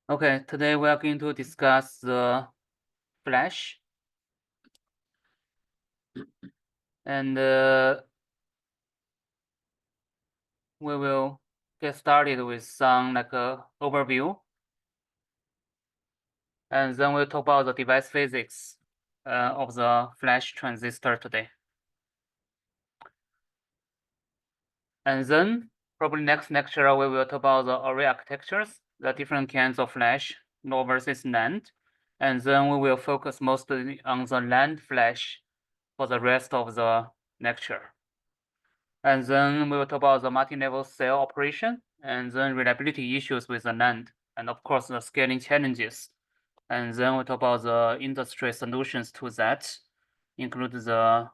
Okay, today we are going to discuss the flash, and we will get started with some overview, and then we'll talk about the device physics of the flash transistor today. And then probably next lecture we will talk about the array architectures, the different kinds of flash, NOR versus NAND, and then we will focus mostly on the NAND flash for the rest of the lecture. And then we will talk about the multi-level cell operation, and then reliability issues with the NAND, and of course the scaling challenges. And then we'll talk about the industry solutions to that, include the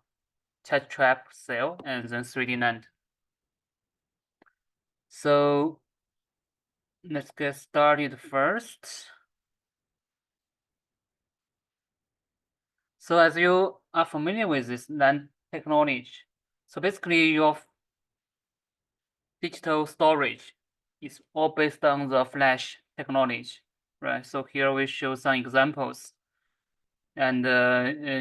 tetrap cell and then 3D NAND. So let's get started first. So as you are familiar with this NAND technology, so basically your digital storage is all based on the flash technology, right? So here we show some examples. And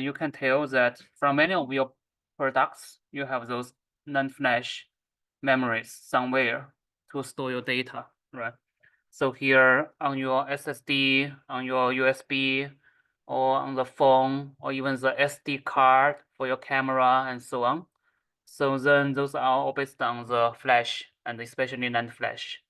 you can tell that from many of your products, you have those NAND flash memories somewhere to store your data, right? So here on your SSD, on your USB, or on the phone, or even the SD card for your camera and so on. So then those are all based on the flash and especially NAND flash.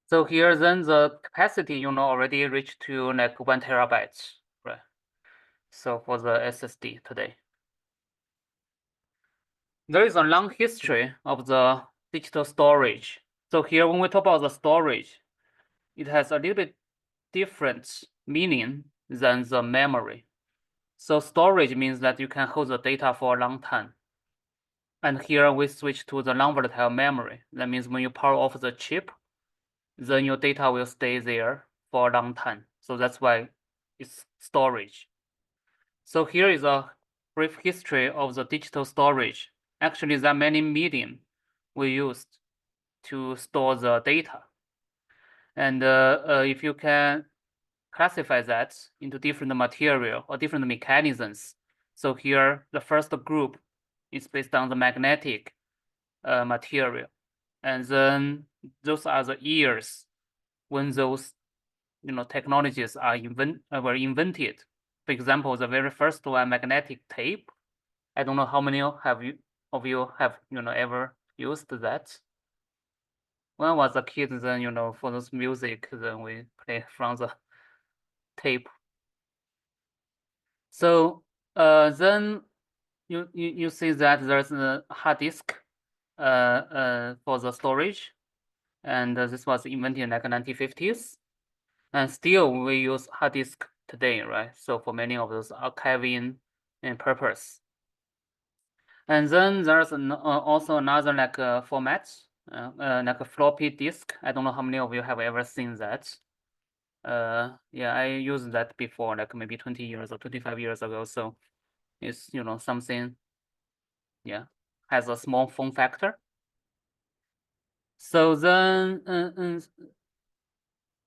So here then the capacity, already reached to like 1 terabyte, right? So for the SSD today. There is a long history of the digital storage. So here when we talk about the storage, it has a little bit different meaning than the memory. So storage means that you can hold the data for a long time. And here we switch to the non-volatile memory. That means when you power off the chip, then your data will stay there for a long time. So that's why it's storage. So here is a brief history of the digital storage. Actually, there are many medium we used to store the data. And if you can classify that into different material or different mechanisms. So here, the first group is based on the magnetic material. And then those are the years when those technologies are were invented. For example, the very first one, magnetic tape. I don't know how many of you have ever used that. When I was a kid, then for those music, then we play from the tape. So then you see that there's a hard disk for the storage, and this was invented in like 1950s, and still we use hard disk today, right? So for many of those archiving and purpose. And then there's also another format, like a floppy disk. I don't know how many of you have ever seen that. Yeah, I used that before, like maybe 20 years or 25 years ago. So it's something, yeah, has a small form factor. So then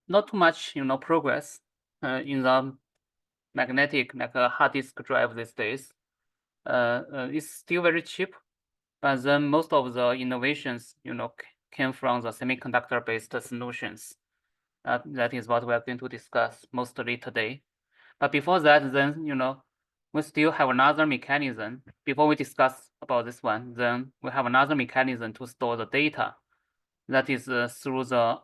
not too much progress in the magnetic hard disk drive these days. It's still very cheap, but then most of the innovations came from the semiconductor based solutions. That is what we are going to discuss mostly today. But before that, then we still have another mechanism. Before we discuss about this one, then we have another mechanism to store the data. That is through the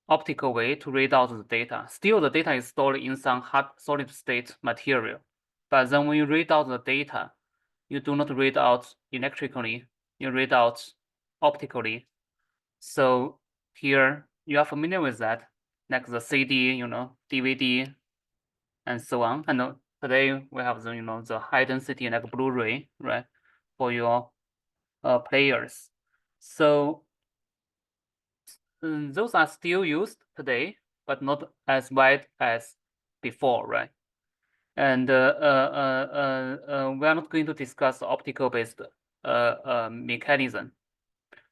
optical way to read out the data. Still, the data is stored in some hard solid state material. But then when you read out the data, you do not read out electrically, you read out optically. So here you are familiar with that, like the CD, DVD, and so on. And today we have the the high density like Blu-ray, right, for your players. So those are still used today, but not as wide as before, right? And we are not going to discuss optical-based mechanism.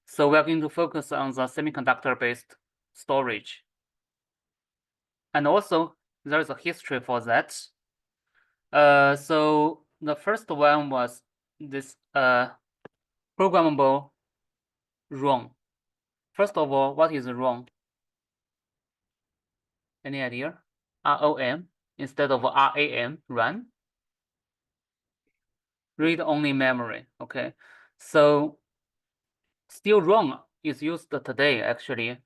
So we are going to focus on the semiconductor-based storage. And also, there is a history for that. So the first one was this programmable ROM. First of all, what is ROM? Any idea? ROM instead of RAM, run. Read-only memory. Okay, so still ROM is used today actually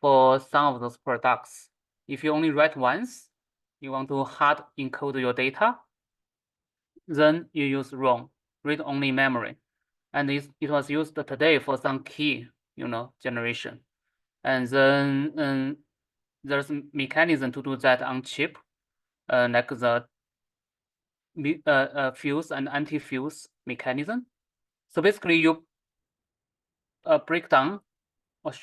for some of those products. If you only write once, you want to hard encode your data, then you use ROM, read-only memory. And it was used today for some key, generation. And then there's a mechanism to do that on chip, like the fuse and anti-fuse mechanism. So basically you break down or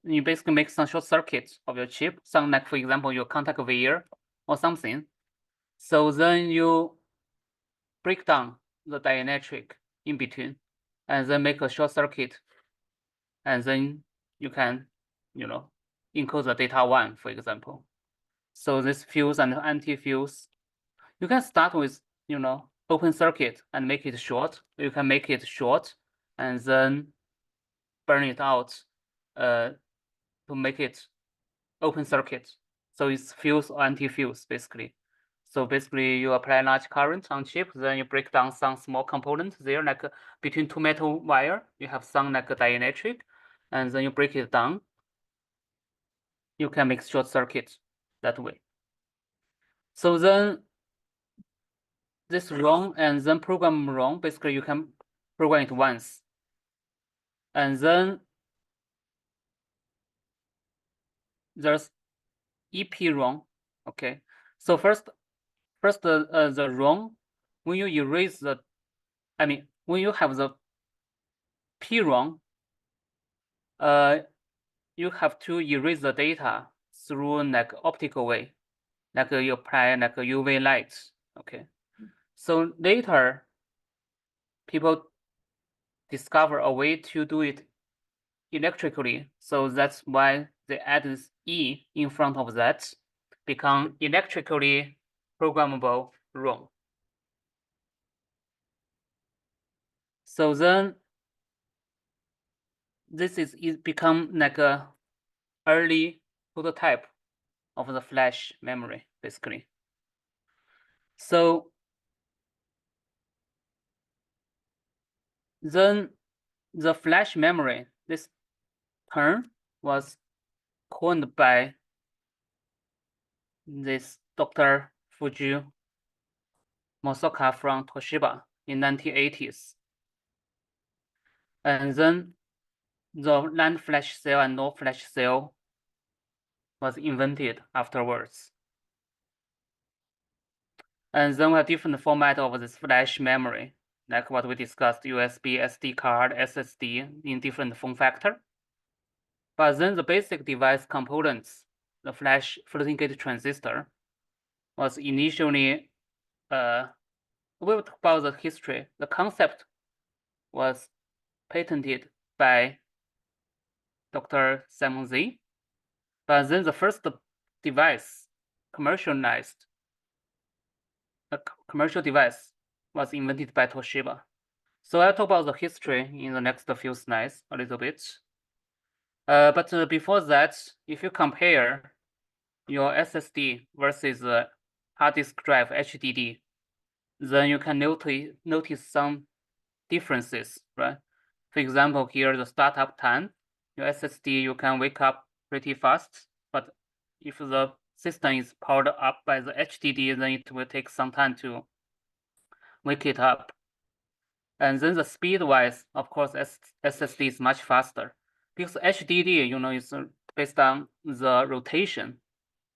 you basically make some short circuits of your chip, some like, for example, your contact wire or something. So then you break down the dielectric in between and then make a short circuit. And then you can, encode the data one, for example. So this fuse and anti-fuse, you can start with, open circuit and make it short. You can make it short and then burn it out to make it open circuit. So it's fuse or anti-fuse, basically. So basically, you apply large current on chip, then you break down some small components there, like between two metal wire, you have some like a dielectric, and then you break it down. You can make short circuits that way. So then this ROM and then program ROM, basically you can program it once. And then there's EPROM, okay? So first the ROM, when you erase when you have the PROM, you have to erase the data through like optical way, like you apply like UV lights, okay? So later, people discover a way to do it electrically. So that's why they add this E in front of that, become electrically programmable ROM. So then this is become like a early prototype of the flash memory, basically. So then the flash memory, this term was coined by this Dr. Fuji Mosoka from Toshiba in 1980s. And then the NAND flash cell and NOR flash cell was invented afterwards. And then we have different format of this flash memory, like what we discussed, USB, SD card, SSD in different form factor. But then the basic device components, the flash floating gate transistor, was initially, we'll talk about the history. The concept was patented by Dr. Simon Z. But then the first device commercialized, a commercial device was invented by Toshiba. So I'll talk about the history in the next few slides a little bit. But before that, if you compare your SSD versus hard disk drive HDD, then you can notice some differences, right? For example, here the startup time, your SSD, you can wake up pretty fast, but if the system is powered up by the HDD, then it will take some time to wake it up. And then the speed-wise, of course, SSD is much faster because HDD, is based on the rotation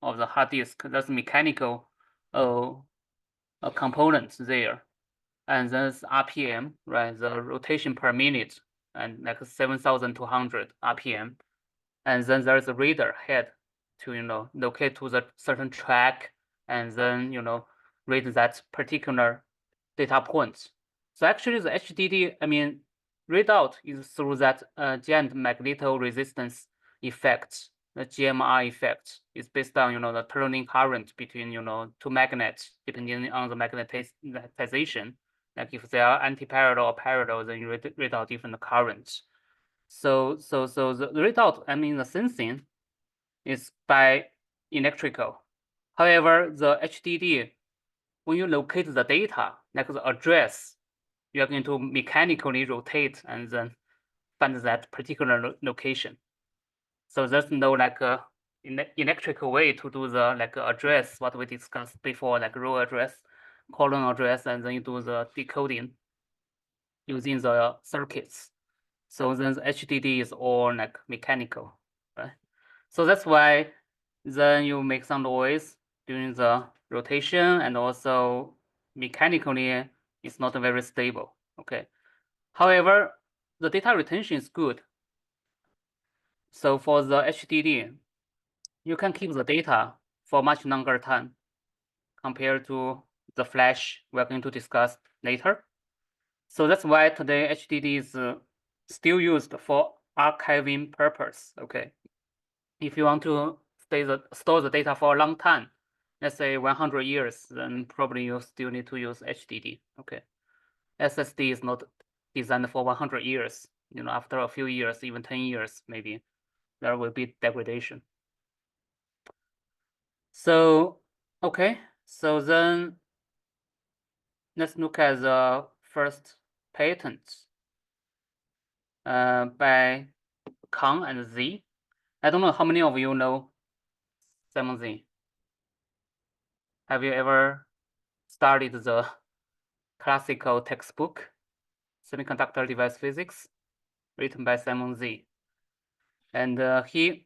of the hard disk. That's mechanical components there. And then it's RPM, right? The rotation per minute, and like 7,200 RPM. And then there's a reader head to, locate to the certain track, and then, read that particular data point. So actually the HDD, readout is through that giant magnetoresistance effect. The GMR effect is based on, the turning current between, two magnets, depending on the magnetization. Like if they are anti-parallel or parallel, then you read out different currents. So the readout, the sensing is by electrical. However, the HDD, when you locate the data, like the address, you are going to mechanically rotate and then find that particular location. So there's no electrical way to do the address, what we discussed before, like row address, column address, and then you do the decoding using the circuits. So then the HDD is all like mechanical, right? So that's why then you make some noise during the rotation, and also mechanically it's not very stable, okay? However, the data retention is good. So for the HDD, you can keep the data for much longer time compared to the flash we're going to discuss later. So that's why today HDD is still used for archiving purpose, okay? If you want to store the data for a long time, let's say 100 years, then probably you still need to use HDD, okay? SSD is not designed for 100 years. After a few years, even 10 years, maybe there will be degradation. So, okay, so then let's look at the first patent by Kang and Z. I don't know how many of you know Simon Z. Have you ever studied the classical textbook, Semiconductor Device Physics, written by Simon Z? And he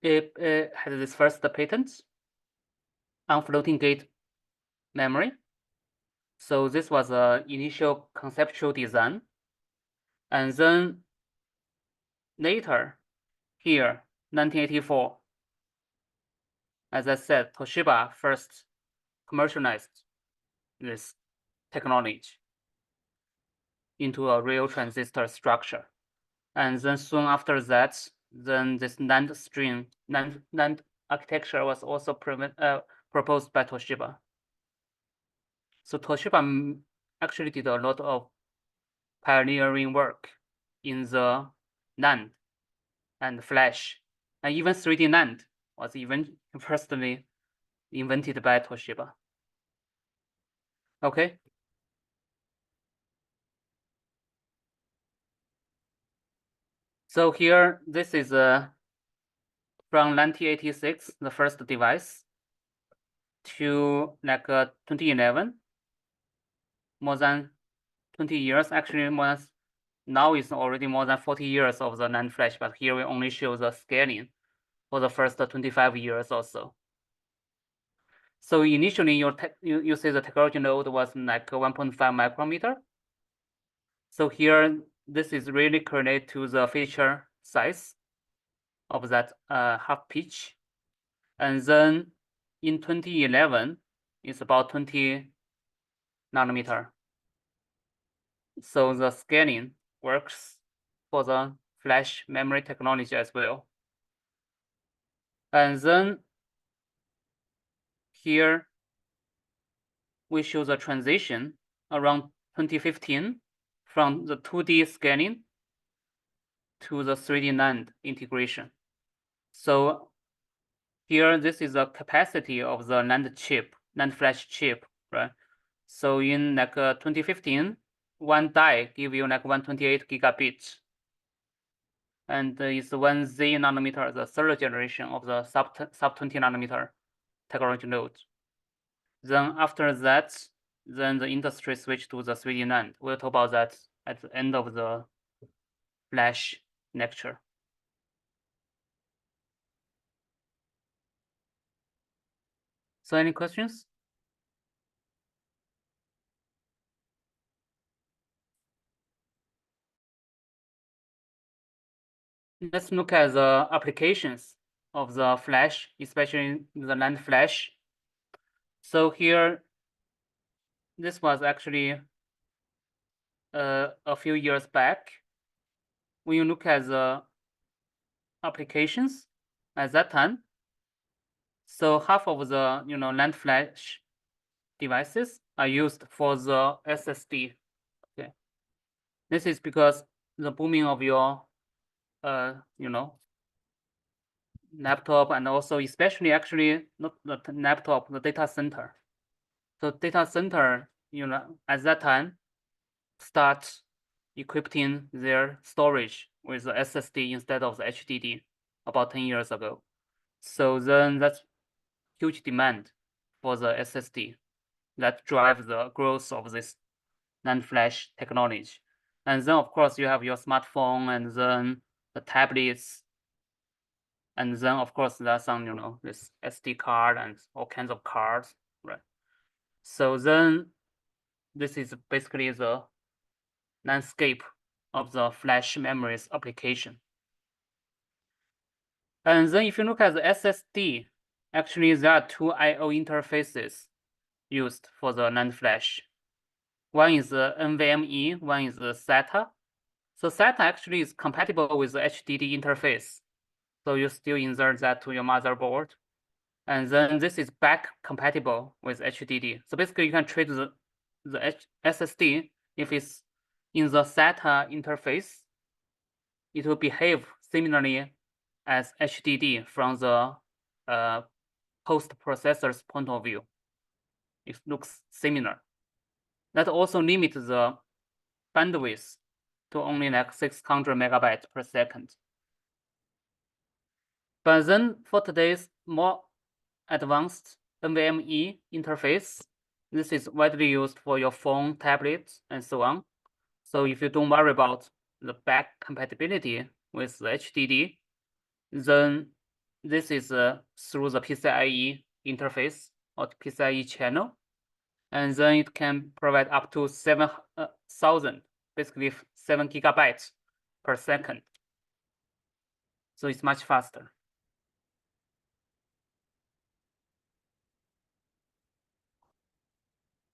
had this first patent on floating gate memory. So this was an initial conceptual design. And then later, here, 1984, as I said, Toshiba first commercialized this technology into a real transistor structure. And then soon after that, then this NAND architecture was also proposed by Toshiba. So Toshiba actually did a lot of pioneering work in the NAND and flash, and even 3D NAND was even firstly invented by Toshiba. Okay. So here, this is from 1986, the first device, to 2011, more than 20 years, actually now it's already more than 40 years of the NAND flash, but here we only show the scaling for the first 25 years or so. So initially, you say the technology node was 1.5 micrometer. So here, this is really correlated to the feature size of that half pitch. And then in 2011, it's about 20 nanometer. So the scaling works for the flash memory technology as well. And then here, we show the transition around 2015 from the 2D scanning to the 3D NAND integration. So here, this is the capacity of the NAND flash chip, right? So in 2015, one die give you 128 gigabits. And it's 1Z nanometer, the third generation of the sub 20 nanometer technology node. Then after that, then the industry switched to the 3D NAND. We'll talk about that at the end of the flash lecture. So any questions? Let's look at the applications of the flash, especially the NAND flash. So here, this was actually a few years back. When you look at the applications at that time, so half of the NAND flash devices are used for the SSD. Okay, this is because the booming of your laptop, and also especially actually not the laptop, the data center. So data center, at that time start equipping their storage with the SSD instead of the HDD about 10 years ago. So then that's huge demand for the SSD that drives the growth of this NAND flash technology. And then of course you have your smartphone, and then the tablets, and then of course there's some this SD card and all kinds of cards, right? So then this is basically the landscape of the flash memories application. And then if you look at the SSD, actually there are two I/O interfaces used for the NAND flash. One is the NVMe, one is the SATA. So SATA actually is compatible with the HDD interface. So you still insert that to your motherboard. And then this is back compatible with HDD. So basically you can treat the SSD, if it's in the SATA interface, it will behave similarly as HDD from the host processor's point of view. It looks similar. That also limits the bandwidth to only like 600 megabytes per second. But then for today's more advanced NVMe interface, this is widely used for your phone, tablets, and so on. So if you don't worry about the back compatibility with the HDD, then this is through the PCIe interface or PCIe channel, and then it can provide up to 7,000, basically 7 gigabytes per second. So it's much faster.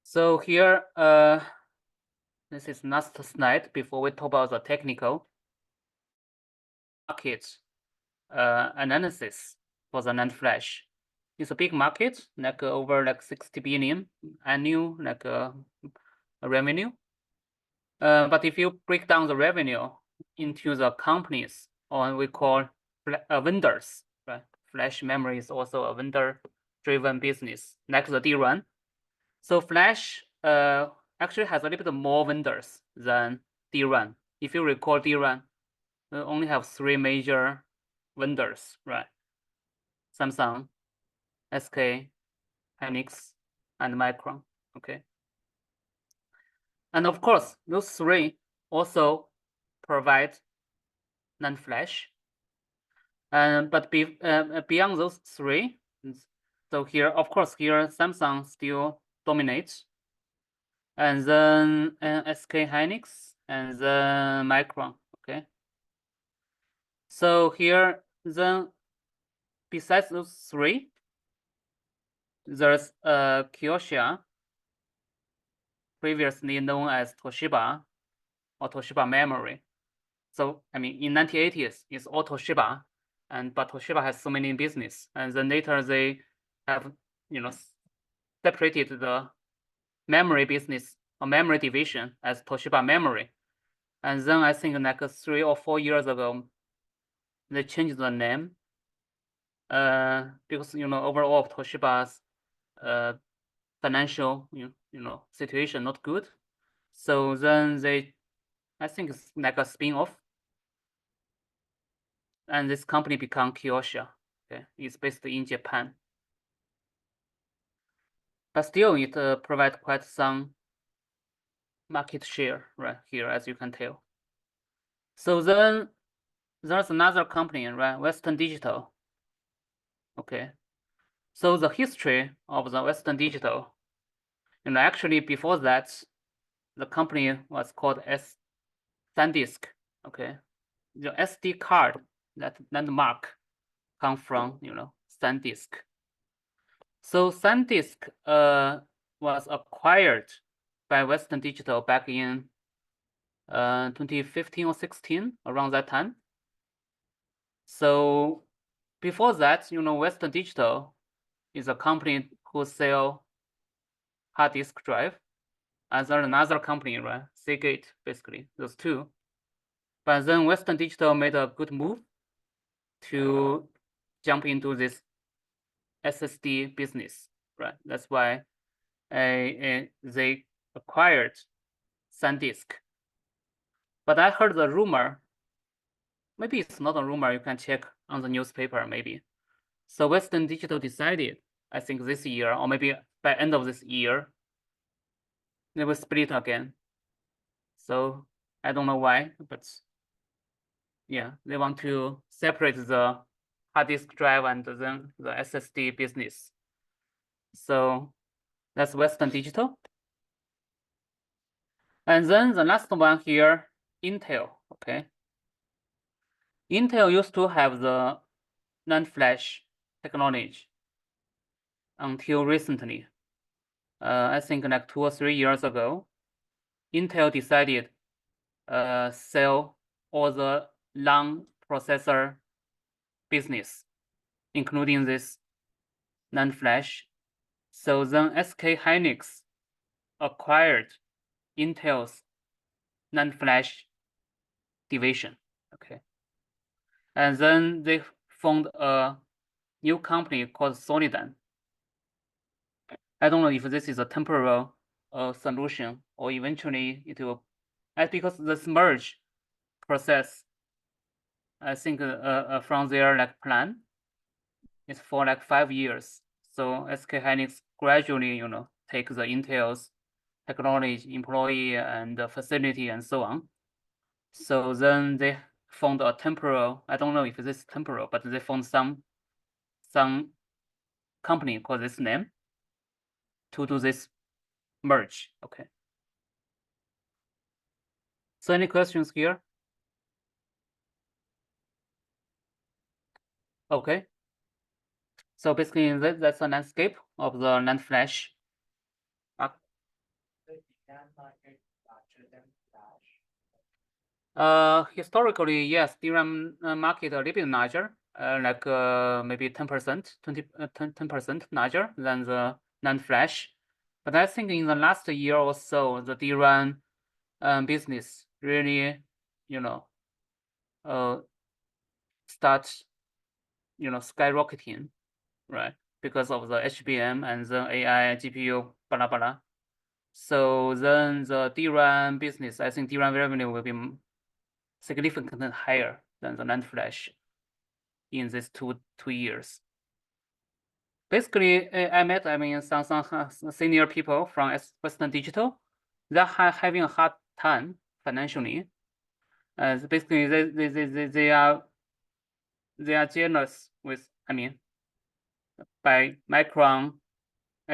So here, this is last slide before we talk about the technical market analysis for the NAND flash. It's a big market, like over like 60 billion annual revenue. But if you break down the revenue into the companies, or we call vendors, right? Flash memory is also a vendor-driven business, like the DRAM. So flash actually has a little bit more vendors than DRAM. If you recall, DRAM we only have 3 major vendors, right? Samsung, SK, Hynix, and Micron. Okay. And of course, those 3 also provide NAND flash. But beyond those 3, so here, of course, here Samsung still dominates, and then SK Hynix, and then Micron. Okay. So here, then besides those 3, there's Kioxia, previously known as Toshiba or Toshiba Memory. So I mean, in 1980s, it's all Toshiba, but Toshiba has so many business, and then later they have separated the memory business or memory division as Toshiba Memory, and then I think like 3 or 4 years ago, they changed the name because overall Toshiba's financial situation not good, so then I think it's like a spin-off, and this company become Kioxia. Okay, it's based in Japan, but still it provides quite some market share right here, as you can tell. So then there's another company, right? Western Digital. Okay, so the history of the Western Digital, actually before that, the company was called SanDisk. Okay, the SD card, that landmark come from SanDisk. So SanDisk was acquired by Western Digital back in 2015 or 16, around that time. So before that, Western Digital is a company who sell hard disk drive, as another company, right? Seagate, basically, those two. But then Western Digital made a good move to jump into this SSD business, right? That's why they acquired SanDisk. But I heard the rumor, maybe it's not a rumor, you can check on the newspaper maybe. So Western Digital decided, I think this year, or maybe by end of this year, they will split again. So I don't know why, but yeah, they want to separate the hard disk drive and then the SSD business. So that's Western Digital. And then the last one here, Intel, okay. Intel used to have the NAND flash technology until recently. I think like 2 or 3 years ago, Intel decided sell all the long processor business, including this NAND flash. So then SK Hynix acquired Intel's NAND flash division, okay. And then they formed a new company called Solidan. I don't know if this is a temporal solution or eventually it will, because this merge process, I think from their like plan is for like 5 years. So SK Hynix gradually, take the Intel's technology, employee and facility and so on. So then they found a temporal, I don't know if this is temporal, but they found some company called this name to do this merge, okay. So any questions here? Okay. So basically that's a landscape of the NAND flash. Historically, yes, DRAM market a little bit larger, like maybe 10%, 10% larger than the NAND flash. But I think in the last year or so, the DRAM business really, start, skyrocketing, right? Because of the HBM and the AI, GPU, blah, blah. So then the DRAM business, I think DRAM revenue will be significantly higher than the NAND flash in these two years. Basically, I met some senior people from Western Digital. They're having a hard time financially. Basically, they are jealous with, by Micron,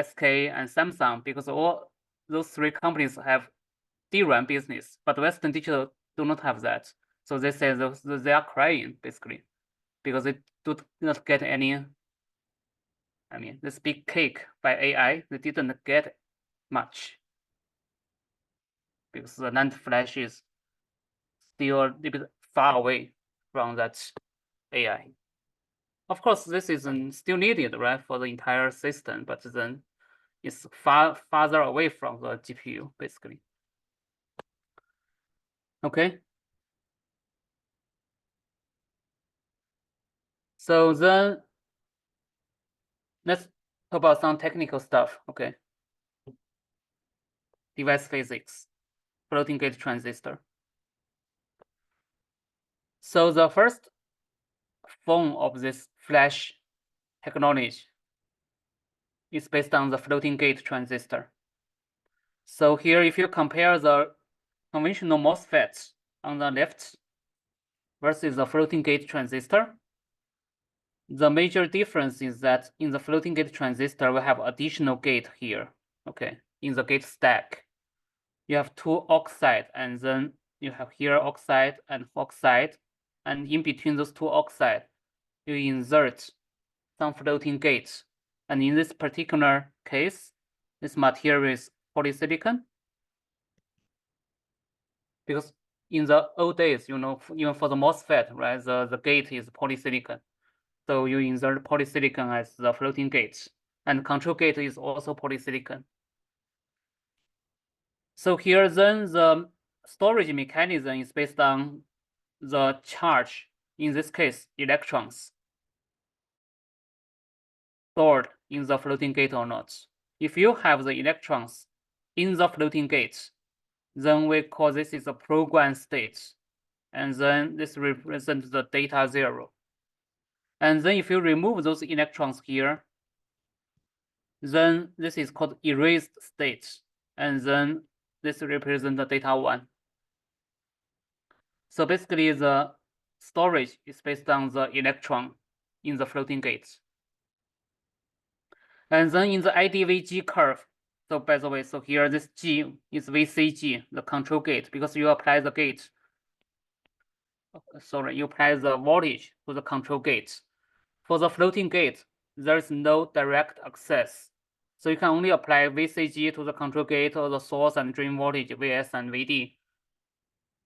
SK, and Samsung, because all those 3 companies have DRAM business, but Western Digital do not have that. So they say they are crying, basically, because they do not get any, this big cake by AI, they didn't get much, because the NAND flash is still a little bit far away from that AI. Of course, this is still needed, right, for the entire system, but then it's farther away from the GPU, basically. Okay. So then let's talk about some technical stuff, okay? Device physics, floating gate transistor. So the first form of this flash technology is based on the floating gate transistor. So here, if you compare the conventional MOSFET on the left versus the floating gate transistor, the major difference is that in the floating gate transistor, we have additional gate here, okay, in the gate stack. You have 2 oxide, and then you have here oxide, and in between those 2 oxide, you insert some floating gates. And in this particular case, this material is polysilicon. Because in the old days, you know, even for the MOSFET, right, the gate is polysilicon. So you insert polysilicon as the floating gate, and control gate is also polysilicon. So here then the storage mechanism is based on the charge, in this case, electrons, stored in the floating gate or not. If you have the electrons in the floating gate, then we call this is a program state. And then this represents the data 0. And then if you remove those electrons here, then this is called erased state. And then this represents the data 1. So basically the storage is based on the electron in the floating gates. And then in the IDVG curve, so by the way, so here this G is VCG, the control gate, because you apply the gate. Sorry, you apply the voltage to the control gate. For the floating gate, there is no direct access. So you can only apply VCG to the control gate or the source and drain voltage, Vs and Vd.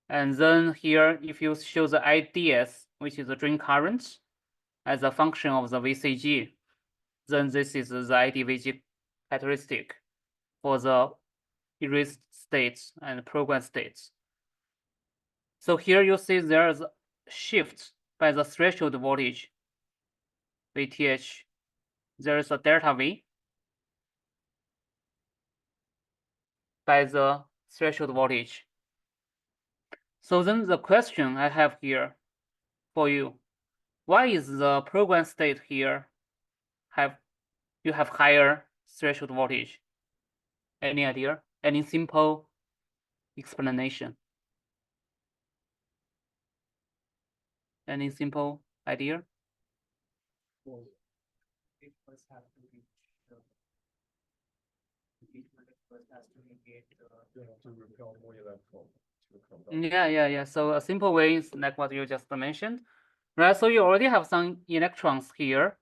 And then here, if you show the IDS, which is the drain current, as a function of the VCG, then this is the IDVG characteristic for the erased states and program states. So here you see there's a shift by the threshold voltage, VTH. There is a delta V by the threshold voltage. So then the question I have here for you, why is the program state here you have higher threshold voltage? Any idea? Any simple explanation? Any simple idea? Yeah. So a simple way is like what you just mentioned, right? So you already have some electrons here,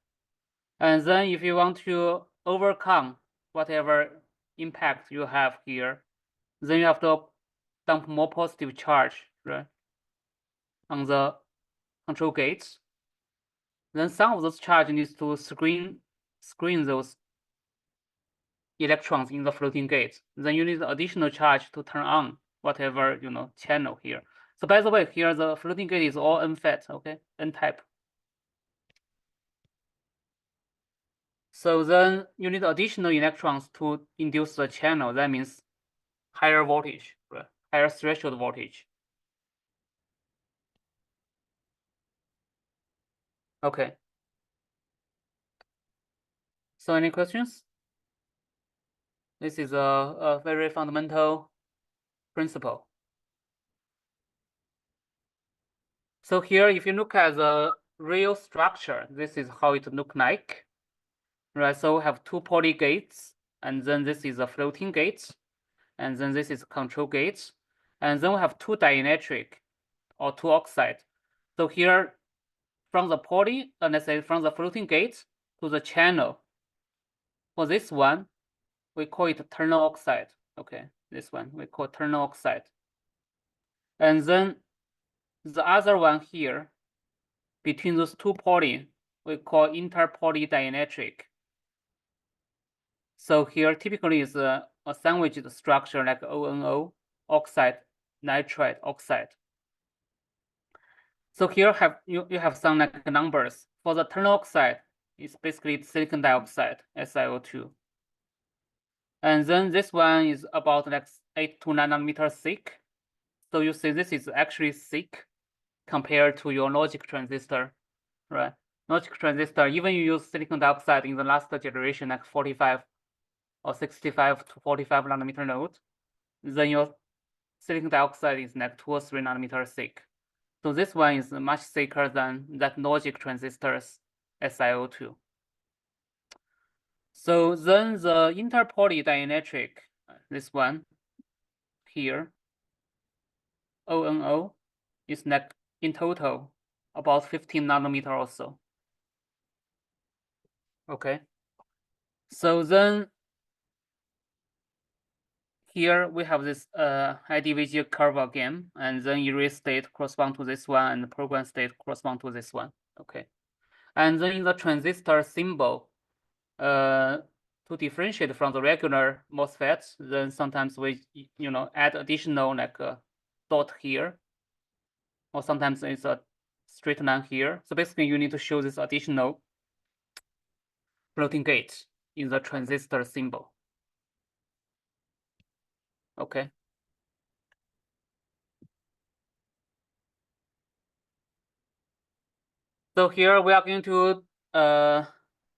and then if you want to overcome whatever impact you have here, then you have to dump more positive charge, right, on the control gates. Then some of those charge needs to screen those electrons in the floating gate. Then you need additional charge to turn on whatever, you know, channel here. So by the way, here the floating gate is all N-FET, okay, N-type. So then you need additional electrons to induce the channel. That means higher voltage, right? Higher threshold voltage. Okay. So any questions? This is a very fundamental principle. So here, if you look at the real structure, this is how it look like, right? So we have two poly gates, and then this is a floating gate, and then this is control gate, and then we have two dielectric or two oxide. So here, from the poly, let's say from the floating gate to the channel, for this one, we call it ternal oxide. Okay, this one we call ternal oxide. And then the other one here, between those two poly, we call interpoly dielectric. So here typically is a sandwiched structure like ONO, oxide, nitride, oxide. So here you have some like numbers. For the ternal oxide, it's basically silicon dioxide, SiO2. And then this one is about like 8 to 9 nanometers thick. So you see this is actually thick compared to your logic transistor, right? Logic transistor, even you use silicon dioxide in the last generation, like 45 or 65 to 45 nanometer node, then your silicon dioxide is like 2 or 3 nanometers thick. So this one is much thicker than that logic transistor's SiO2. So then the interpoly dielectric, this one here, ONO, is like in total about 15 nanometer or so. Okay. So then here we have this IDVG curve again, and then erase state correspond to this one, and the program state correspond to this one. Okay, and then in the transistor symbol, to differentiate from the regular MOSFETs, then sometimes we add additional like a dot here, or sometimes it's a straight line here. So basically, you need to show this additional floating gate in the transistor symbol. Okay. So here we are going to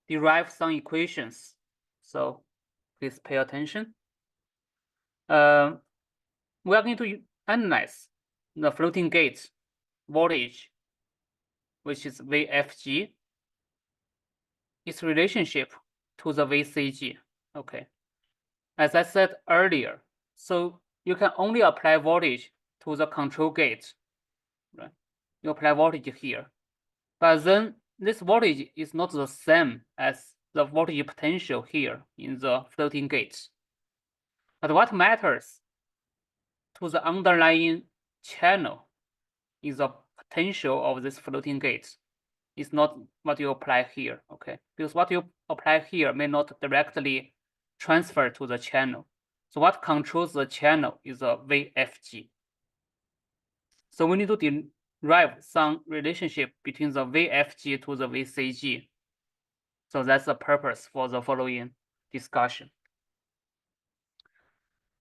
derive some equations. So please pay attention. We are going to analyze the floating gate voltage, which is VFG, its relationship to the VCG. Okay. As I said earlier, so you can only apply voltage to the control gate, right? You apply voltage here. But then this voltage is not the same as the voltage potential here in the floating gate. But what matters to the underlying channel is the potential of this floating gate. It's not what you apply here, okay? Because what you apply here may not directly transfer to the channel. So what controls the channel is a VFG. So we need to derive some relationship between the VFG to the VCG. So that's the purpose for the following discussion.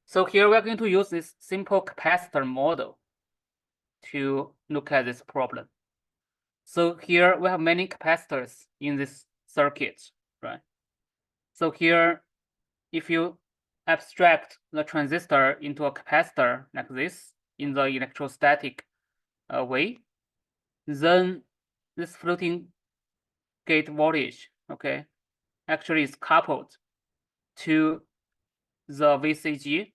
So here we're going to use this simple capacitor model to look at this problem. So here we have many capacitors in this circuit, right? So here, if you abstract the transistor into a capacitor like this in the electrostatic way, then this floating gate voltage, okay, actually is coupled to the VCG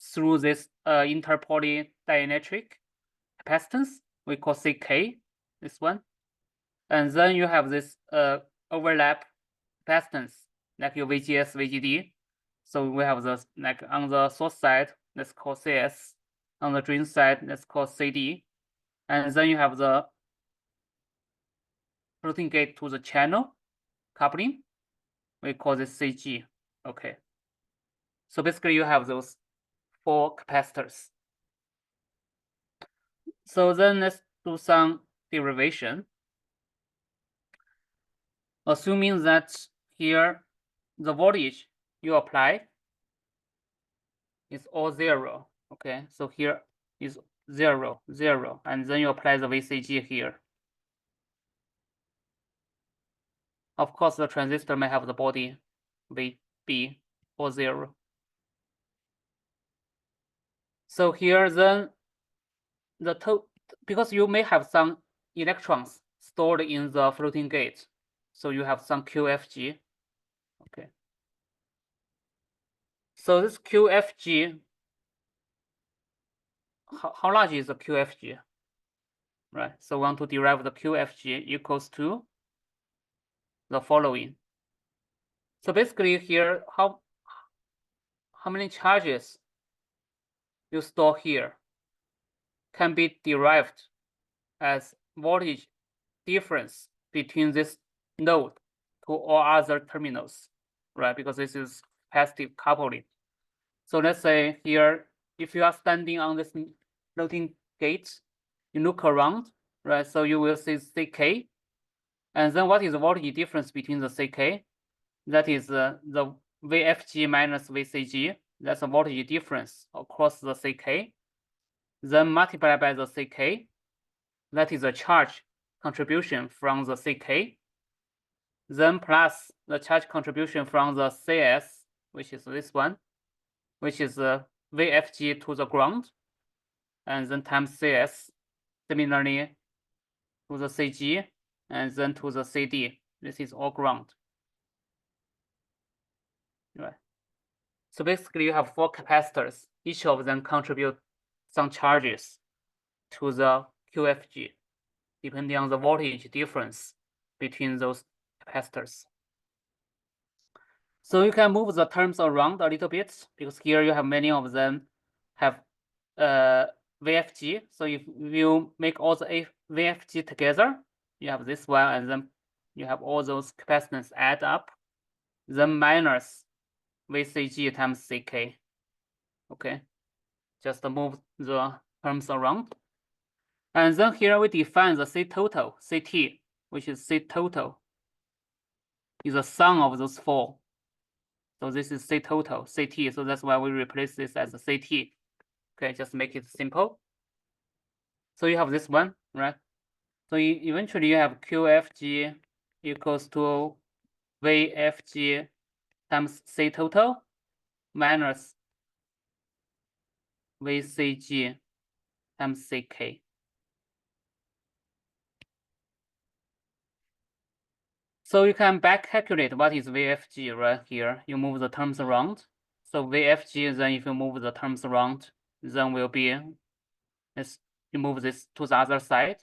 through this interpoly dielectric capacitance we call CK, this one. And then you have this overlap capacitance like your VGS, VGD. So we have this like on the source side, let's call CS. On the drain side, let's call CD. And then you have the floating gate to the channel coupling. We call this CG. Okay. So basically you have those 4 capacitors. So then let's do some derivation. Assuming that here the voltage you apply is all 0. Okay, so here is 0, 0, and then you apply the VCG here. Of course, the transistor may have the body VB or 0. So here then because you may have some electrons stored in the floating gate, so you have some QFG. Okay. So this QFG, how large is the QFG? Right. So we want to derive the QFG equals to the following. So basically here, how many charges you store here can be derived as voltage difference between this node to all other terminals, right? Because this is passive coupling. So let's say here, if you are standing on this floating gate, you look around, right? So you will see CK. And then what is the voltage difference between the CK? That is the VFG minus VCG. That's a voltage difference across the CK. Then multiply by the CK. That is a charge contribution from the CK. Then plus the charge contribution from the CS, which is this one, which is the VFG to the ground. And then times CS, similarly to the CG, and then to the CD. This is all ground. Right. So basically you have 4 capacitors. Each of them contribute some charges to the QFG, depending on the voltage difference between those capacitors. So you can move the terms around a little bit because here you have many of them have VFG. So if you make all the VFG together, you have this one, and then you have all those capacitance add up, then minus VCG times CK. Okay, just move the terms around. And then here we define the C total, CT, which is C total, is the sum of those four. So this is C total, CT. So that's why we replace this as a CT. Okay, just make it simple. So you have this one, right? So eventually you have QFG equals to VFG times C total minus VCG times CK. So you can back calculate what is VFG right here. You move the terms around. So VFG, then if you move the terms around, then will be, let's you move this to the other side,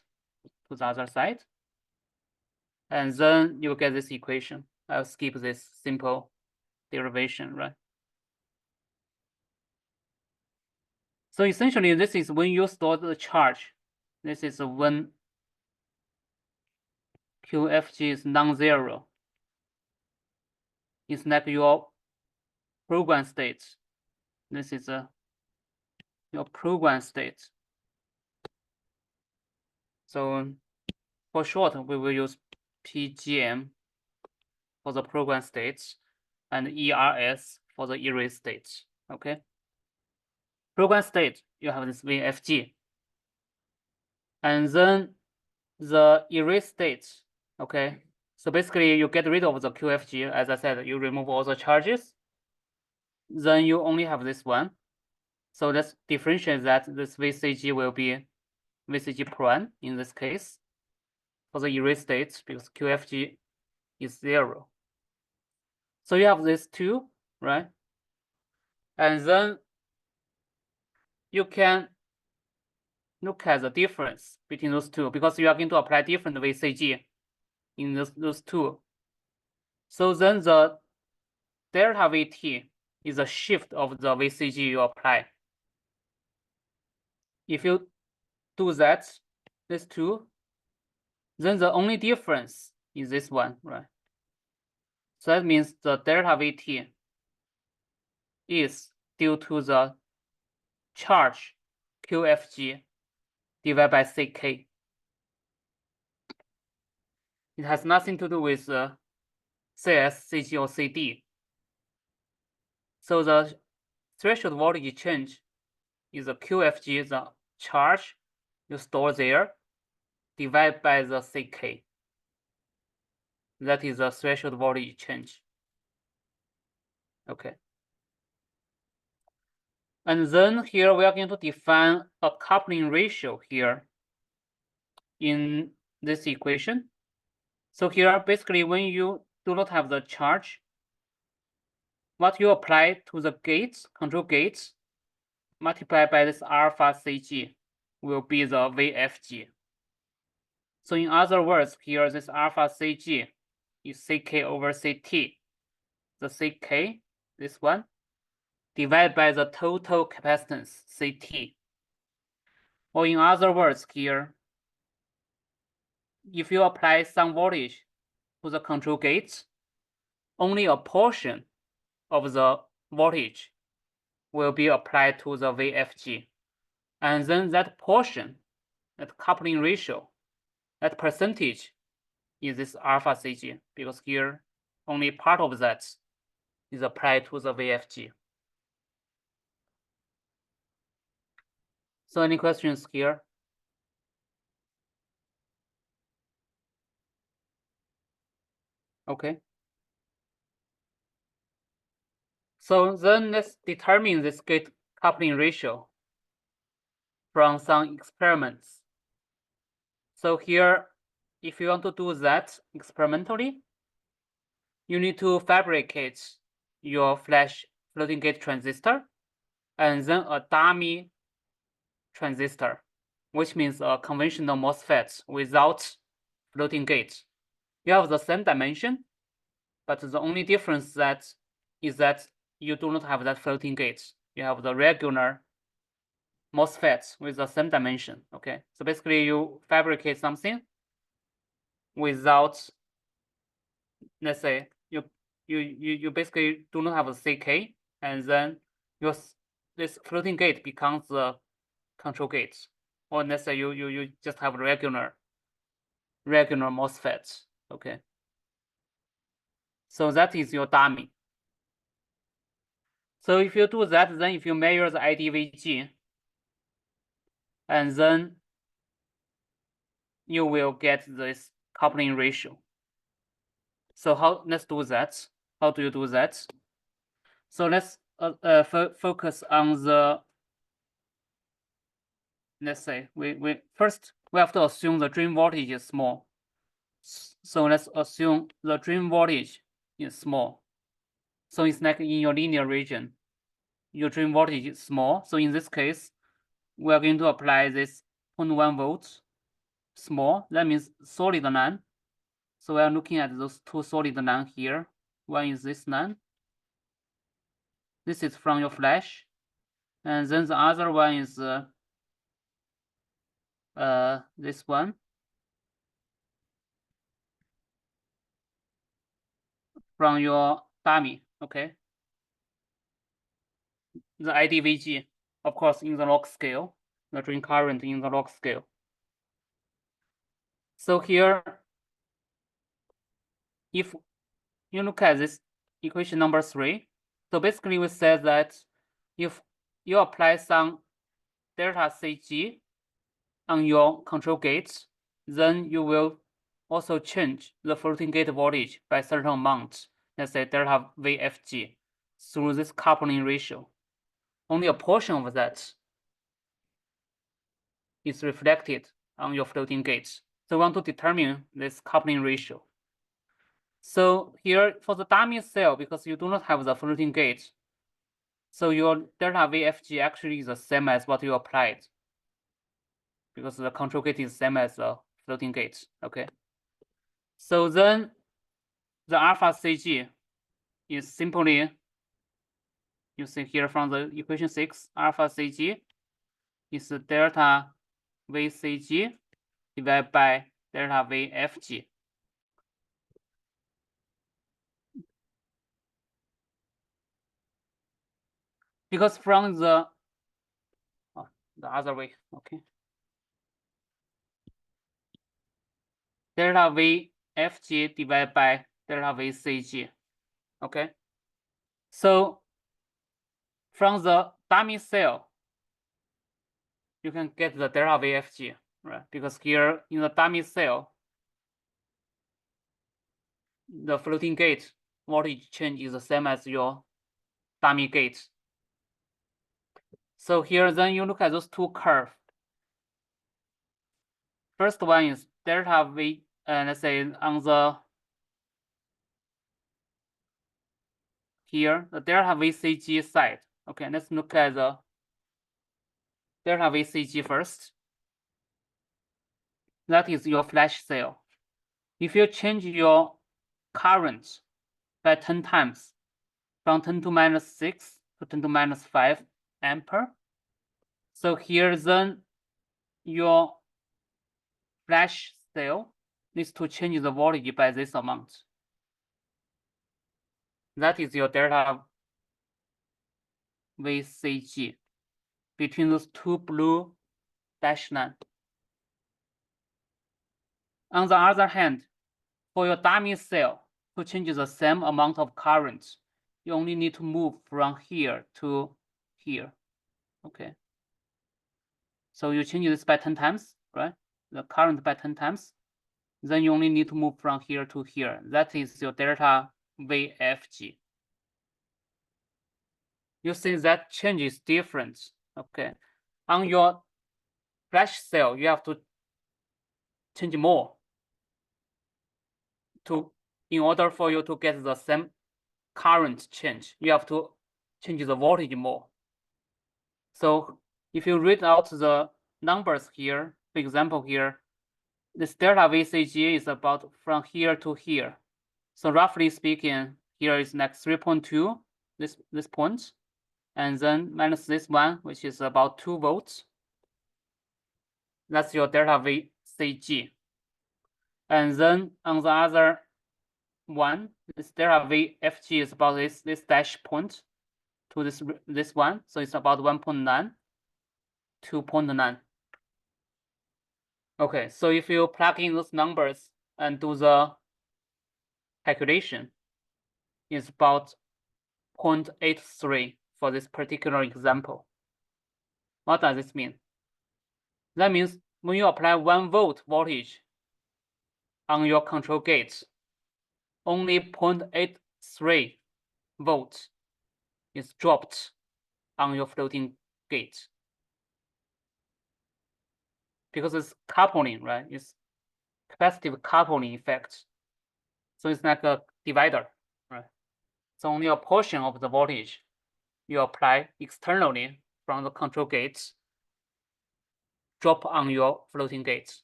and then you get this equation. I'll skip this simple derivation, right? So essentially, this is when you store the charge. This is when QFG is non-zero. It's like your program state. This is your program state. So for short, we will use PGM for the program states and ERS for the erase states. Okay. Program state, you have this VFG. And then the erase state, okay. So basically you get rid of the QFG. As I said, you remove all the charges. Then you only have this one. So let's differentiate that. This VCG will be VCG prime in this case for the erase state because QFG is 0. So you have these two, right? And then you can look at the difference between those two because you are going to apply different VCG in those two. So then the delta VT is a shift of the VCG you apply. If you do that, these two, then the only difference is this one, right? So that means the delta VT is due to the charge QFG divided by CK. It has nothing to do with CS, CG, or CD. So the threshold voltage change is the QFG, the charge you store there, divided by the CK. That is the threshold voltage change. Okay. And then here we are going to define a coupling ratio here in this equation. So here, basically, when you do not have the charge, what you apply to the gates, control gates, multiplied by this alpha CG will be the VFG. So in other words, here, this alpha CG is CK over CT. The CK, this one, divided by the total capacitance, CT. Or in other words, here, if you apply some voltage to the control gates, only a portion of the voltage will be applied to the VFG. And then that portion, that coupling ratio, that percentage is this alpha CG, because here only part of that is applied to the VFG. So any questions here? Okay. So then let's determine this gate coupling ratio from some experiments. So here, if you want to do that experimentally, you need to fabricate your flash floating gate transistor and then a dummy transistor, which means a conventional MOSFET without floating gate. You have the same dimension, but the only difference is that is that you do not have that floating gate. You have the regular MOSFET with the same dimension. Okay, so basically you fabricate something without, let's say you basically do not have a CK, and then this floating gate becomes the control gate, or let's say you just have regular MOSFET. Okay, so that is your dummy. So if you do that, then if you measure the IDVG, and then you will get this coupling ratio. So let's do that. How do you do that? So let's focus on the, let's say we first we have to assume the drain voltage is small. So let's assume the drain voltage is small. So it's like in your linear region, your drain voltage is small. So in this case, we are going to apply this 0.1 volts small. That means solid line. So we are looking at those two solid lines here. One is this line. This is from your flash, and then the other one is this one from your dummy. Okay, the IDVG, of course, in the log scale, the drain current in the log scale. So here, if you look at this equation number 3, so basically we said that if you apply some delta CG on your control gates, then you will also change the floating gate voltage by a certain amount, let's say delta VFG, through this coupling ratio. Only a portion of that is reflected on your floating gates. So we want to determine this coupling ratio. So here for the dummy cell, because you do not have the floating gate, so your delta VFG actually is the same as what you applied, because the control gate is the same as the floating gate. Okay. So then the alpha CG is simply, you see here from the equation 6, alpha CG is delta VCG divided by delta VFG. Because from the other way, okay. Delta VFG divided by delta VCG. Okay. So from the dummy cell, you can get the delta VFG, right? Because here in the dummy cell, the floating gate voltage change is the same as your dummy gate. So here, then you look at those two curves. First one is delta V, let's say on the here, the delta VCG side. Okay, let's look at the delta VCG first. That is your flash cell. If you change your current by 10 times, from 10 to minus 6 to 10 to minus 5 ampere, so here then your flash cell needs to change the voltage by this amount. That is your delta VCG between those two blue dashed lines. On the other hand, for your dummy cell, to change the same amount of current, you only need to move from here to here. Okay. So you change this by 10 times, right? The current by 10 times. Then you only need to move from here to here. That is your delta VFG. You see that change is different. Okay. On your flash cell, you have to change more in order for you to get the same current change. You have to change the voltage more. So if you read out the numbers here, for example here, this delta VCG is about from here to here. So roughly speaking, here is like 3.2 this point, and then minus this one, which is about 2 volts. That's your delta VCG. And then on the other one, this delta VFG is about this dash point to this one. So it's about 1.9, 2.9. Okay, so if you plug in those numbers and do the calculation, it's about 0.83 for this particular example. What does this mean? That means when you apply 1 volt voltage on your control gate, only 0.83 volts is dropped on your floating gate. Because it's coupling, right? It's capacitive coupling effect. So it's like a divider, right? So only a portion of the voltage you apply externally from the control gates drop on your floating gates.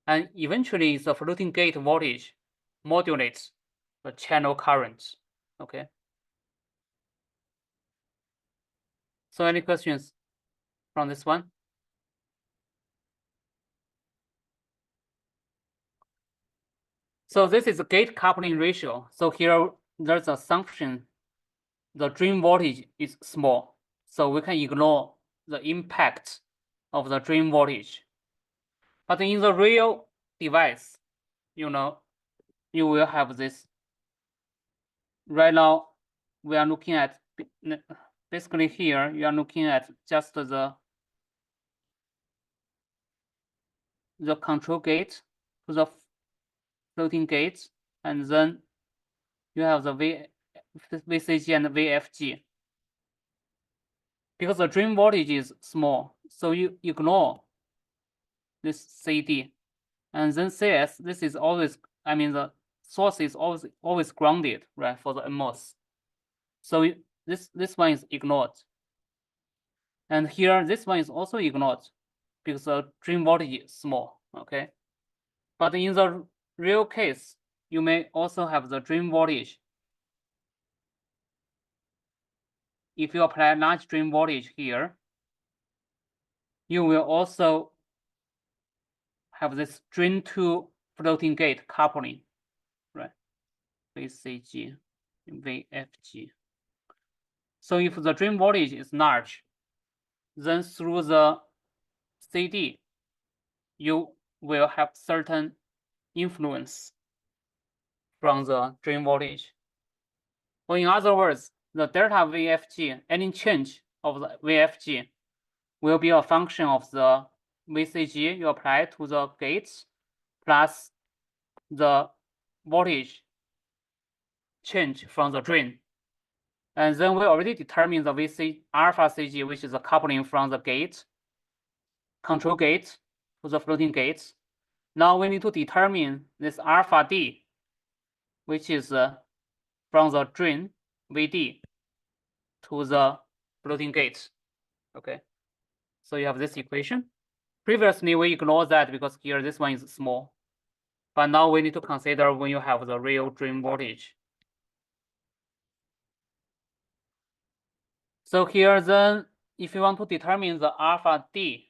And eventually the floating gate voltage modulates the channel currents. Okay. So any questions from this one? So this is a gate coupling ratio. So here there's assumption the drain voltage is small. So we can ignore the impact of the drain voltage. But in the real device, you will have this. Right now, we are looking at, basically here, you are looking at just the control gate to the floating gate, and then you have the VCG and VFG. Because the drain voltage is small, so you ignore this CD. And then CS, this is always, I mean, the source is always grounded, right, for the NMOS. So this one is ignored. And here, this one is also ignored because the drain voltage is small, okay? But in the real case, you may also have the drain voltage. If you apply large drain voltage here, you will also have this drain to floating gate coupling, right? VCG, VFG. So if the drain voltage is large, then through the CD, you will have certain influence from the drain voltage. Or in other words, the delta VFG, any change of the VFG will be a function of the VCG you apply to the gates plus the voltage change from the drain. And then we already determined the VC alpha CG, which is the coupling from the gate, control gate to the floating gates. Now we need to determine this alpha D, which is from the drain VD to the floating gate. Okay, so you have this equation. Previously, we ignored that because here this one is small. But now we need to consider when you have the real drain voltage. So here then, if you want to determine the alpha D,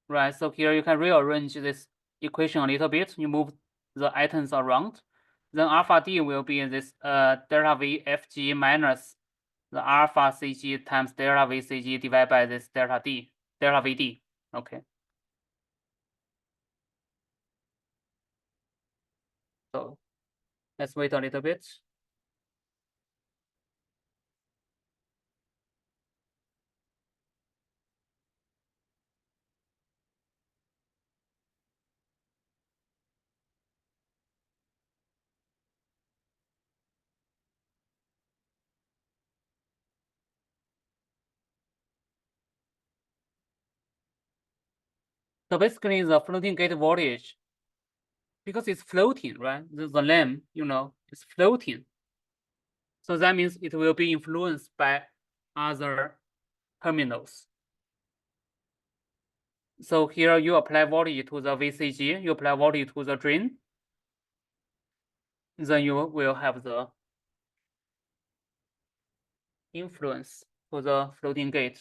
right? So here you can rearrange this equation a little bit. You move the items around. Then alpha D will be this delta VFG minus the alpha CG times delta VCG divided by this delta VD. Okay. So let's wait a little bit. So basically the floating gate voltage, because it's floating, right? The lamp, it's floating. So that means it will be influenced by other terminals. So here you apply voltage to the VCG, you apply voltage to the drain, then you will have the influence for the floating gate.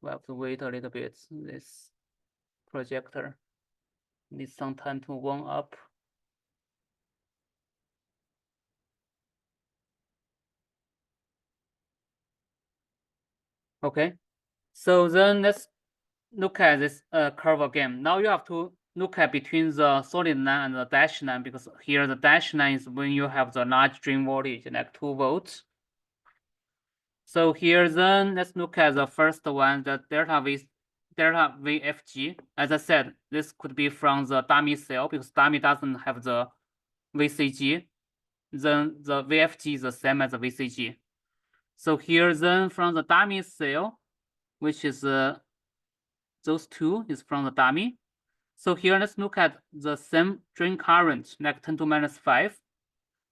We have to wait a little bit. This projector needs some time to warm up. Okay, so then let's look at this curve again. Now you have to look at between the solid line and the dashed line, because here the dashed line is when you have the large drain voltage, like 2 volts. So here then let's look at the first one, the delta VFG. As I said, this could be from the dummy cell because dummy doesn't have the VCG. Then the VFG is the same as the VCG. So here then from the dummy cell, which is those two is from the dummy. So here let's look at the same drain current, like 10 to minus 5.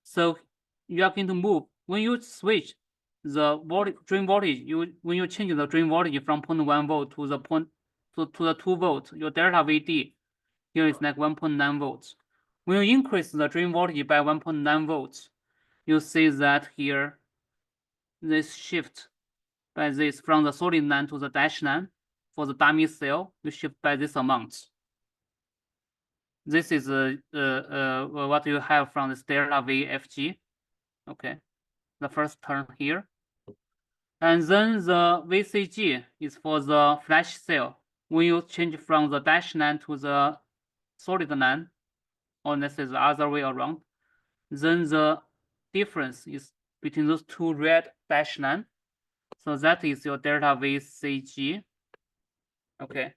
So you are going to move when you switch the drain voltage. When you change the drain voltage from 0.1 volt to the 2 volt, your delta VD here is like 1.9 volts. When you increase the drain voltage by 1.9 volts, you see that here this shift by this from the solid line to the dashed line. For the dummy cell, you shift by this amount. This is what you have from the delta VFG. Okay, the first term here. And then the VCG is for the flash cell. When you change from the dashed line to the solid line, or this is the other way around, then the difference is between those two red dashed lines. So that is your delta VCG. Okay.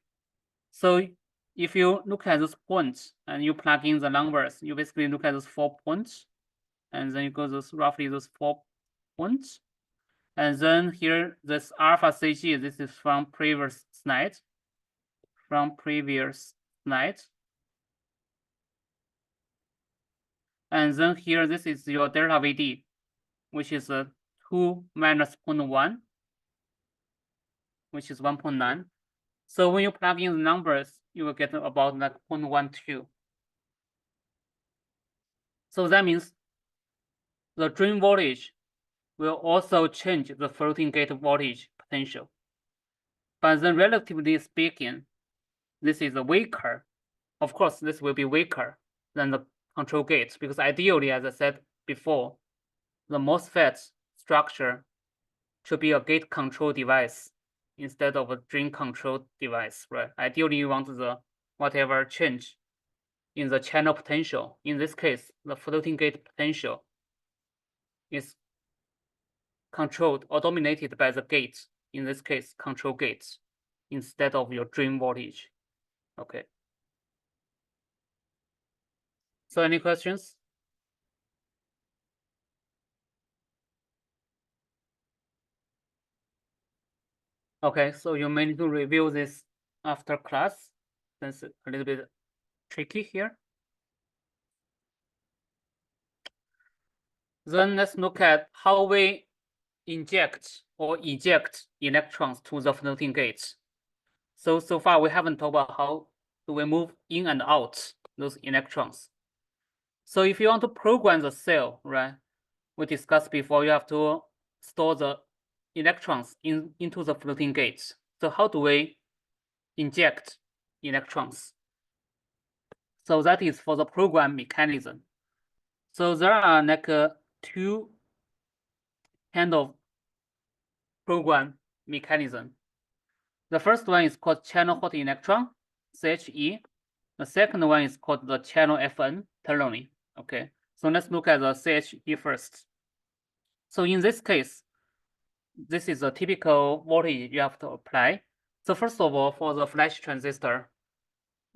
So if you look at those points and you plug in the numbers, you basically look at those 4 points, and then you go roughly those 4 points. And then here, this alpha CG, this is from previous slide. And then here, this is your delta VD, which is 2 minus 0.1, which is 1.9. So when you plug in the numbers, you will get about like 0.12. So that means the drain voltage will also change the floating gate voltage potential. But then relatively speaking, this is weaker. Of course, this will be weaker than the control gate because ideally, as I said before, the MOSFET structure should be a gate control device instead of a drain control device, right? Ideally, you want the whatever change in the channel potential. In this case, the floating gate potential is controlled or dominated by the gate, in this case, control gates, instead of your drain voltage. Okay. So any questions? Okay, so you may need to review this after class. That's a little bit tricky here. Then let's look at how we inject or eject electrons to the floating gates. So far we haven't talked about how do we move in and out those electrons. So if you want to program the cell, right, we discussed before, you have to store the electrons into the floating gates. So how do we inject electrons? So that is for the program mechanism. So there are like two kind of program mechanism. The first one is called channel hot electron, CHE. The second one is called the channel FN, tunneling. Okay, so let's look at the CHE first. So in this case, this is a typical voltage you have to apply. So first of all, for the flash transistor,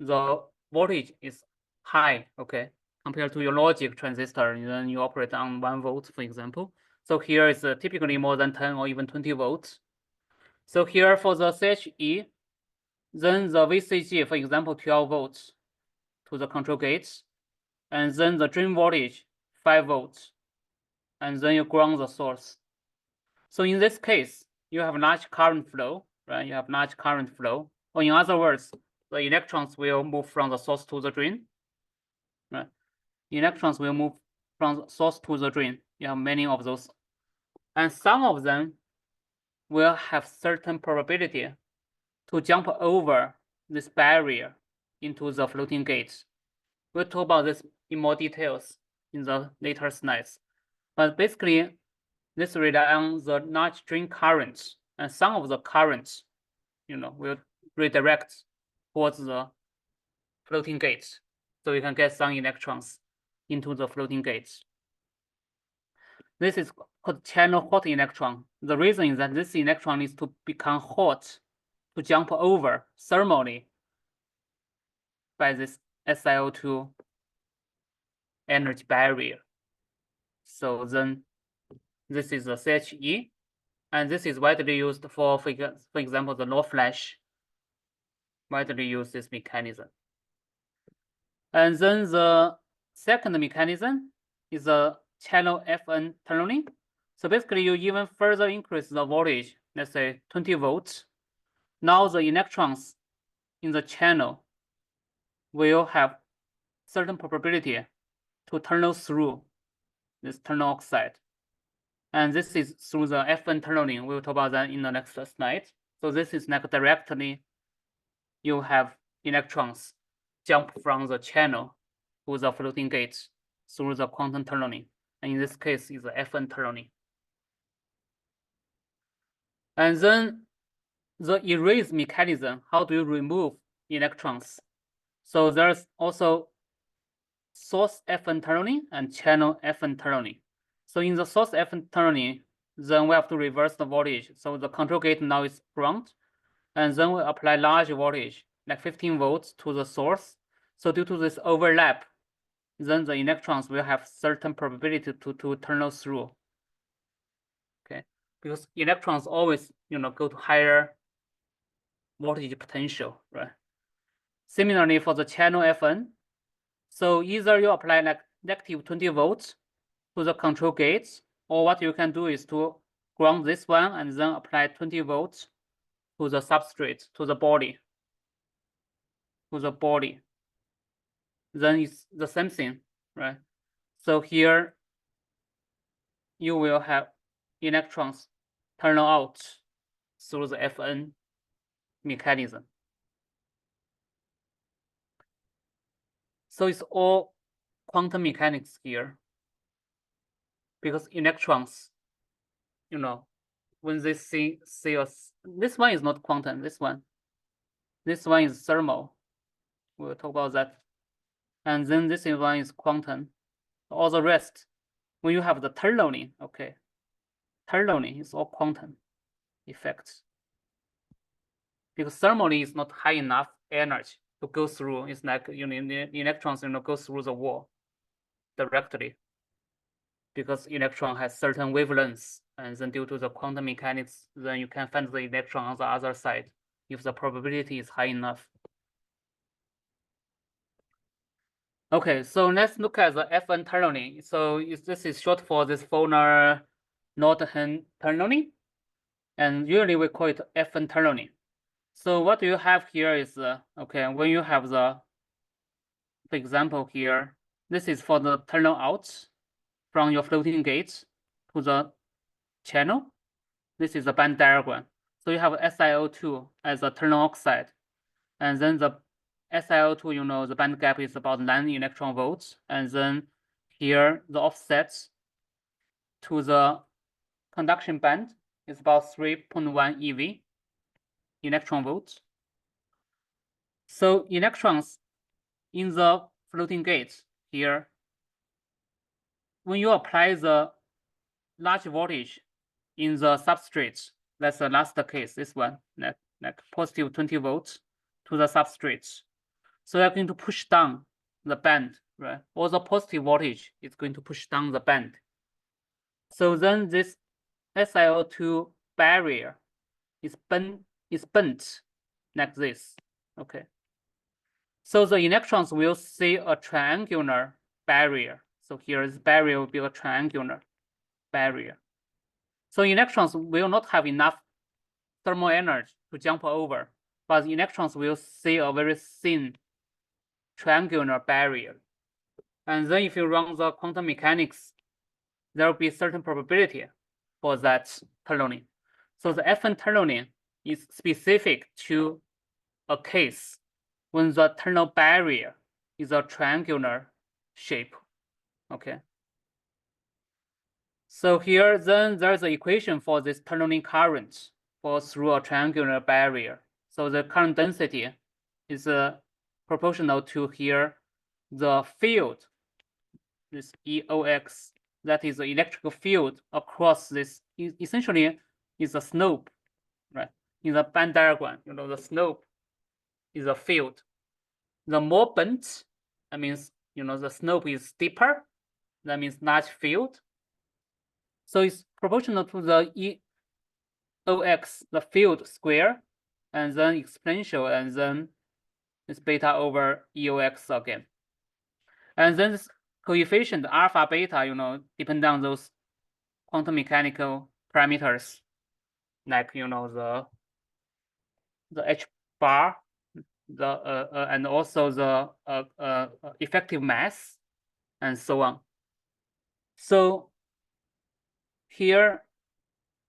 the voltage is high, okay, compared to your logic transistor, and then you operate on 1 volt, for example. So here is typically more than 10 or even 20 volts. So here for the CHE, then the VCG, for example, 12 volts to the control gates, and then the drain voltage, 5 volts, and then you ground the source. So in this case, you have large current flow, right? You have large current flow, or in other words, the electrons will move from the source to the drain, right? Electrons will move from the source to the drain. You have many of those and some of them will have certain probability to jump over this barrier into the floating gate. We'll talk about this in more details in the later slides. But basically, this rely on the large string currents, and some of the currents, will redirect towards the floating gate. So you can get some electrons into the floating gates. This is called channel hot electron. The reason is that this electron needs to become hot to jump over thermally by this SiO2 energy barrier. So then this is the CHE, and this is widely used for example, the NOR flash, widely use this mechanism. And then the second mechanism is the channel FN tunneling. So basically, you even further increase the voltage, let's say 20 volts. Now the electrons in the channel will have certain probability to tunnel through this tunnel oxide. And this is through the FN tunneling. We'll talk about that in the next slide. So this is like directly, you have electrons jump from the channel to the floating gate through the quantum tunneling. And in this case, is the FN tunneling. And then the erase mechanism, how do you remove electrons? So there's also source FN tunneling and channel FN tunneling. So in the source FN tunneling, then we have to reverse the voltage. So the control gate now is ground, and then we apply large voltage, like 15 volts to the source. So due to this overlap, then the electrons will have certain probability to tunnel through. Okay, because electrons always, go to higher voltage potential, right? Similarly for the channel FN, so either you apply like negative 20 volts to the control gates, or what you can do is to ground this one and then apply 20 volts to the substrate, to the body. Then it's the same thing, right? So here you will have electrons turn out through the FN mechanism. So it's all quantum mechanics here, because electrons, when they see us, this one is not quantum, this one is thermal. We'll talk about that. And then this one is quantum. All the rest, when you have the tunneling, okay, tunneling is all quantum effects, because thermally is not high enough energy to go through. It's like the electrons go through the wall directly, because electron has certain wavelengths, and then due to the quantum mechanics, then you can find the electron on the other side if the probability is high enough. Okay, so let's look at the FN tunneling. So this is short for this Fowler-Nordheim tunneling, and usually we call it FN tunneling. So what you have here is, okay, when you have the, for example here, this is for the tunnel out from your floating gate to the channel. This is a band diagram. So you have SiO2 as a tunnel oxide, and then the SiO2, the band gap is about 9 electron volts, and then here the offset to the conduction band is about 3.1 eV, electron volts. So electrons in the floating gate here, when you apply the large voltage in the substrate, that's the last case, this one, like positive 20 volts to the substrate. So you're going to push down the band, right? All the positive voltage is going to push down the band. So then this SiO2 barrier is bent like this, okay? So the electrons will see a triangular barrier. So here this barrier will be a triangular barrier. So electrons will not have enough thermal energy to jump over, but the electrons will see a very thin triangular barrier. And then if you run the quantum mechanics, there will be certain probability for that tunneling. So the FN tunneling is specific to a case when the tunnel barrier is a triangular shape. Okay. So here, then there's an equation for this tunneling current for through a triangular barrier. So the current density is proportional to here the field, this EOX, that is the electrical field across this. Essentially, is a slope, right? In the Venn diagram, the slope is a field. The more bent, that means the slope is steeper. That means large field. So it's proportional to the EOX, the field square, and then exponential, and then it's beta over EOX again. And then this coefficient alpha, beta, depend on those quantum mechanical parameters, like the h bar, and also the effective mass, and so on. So here,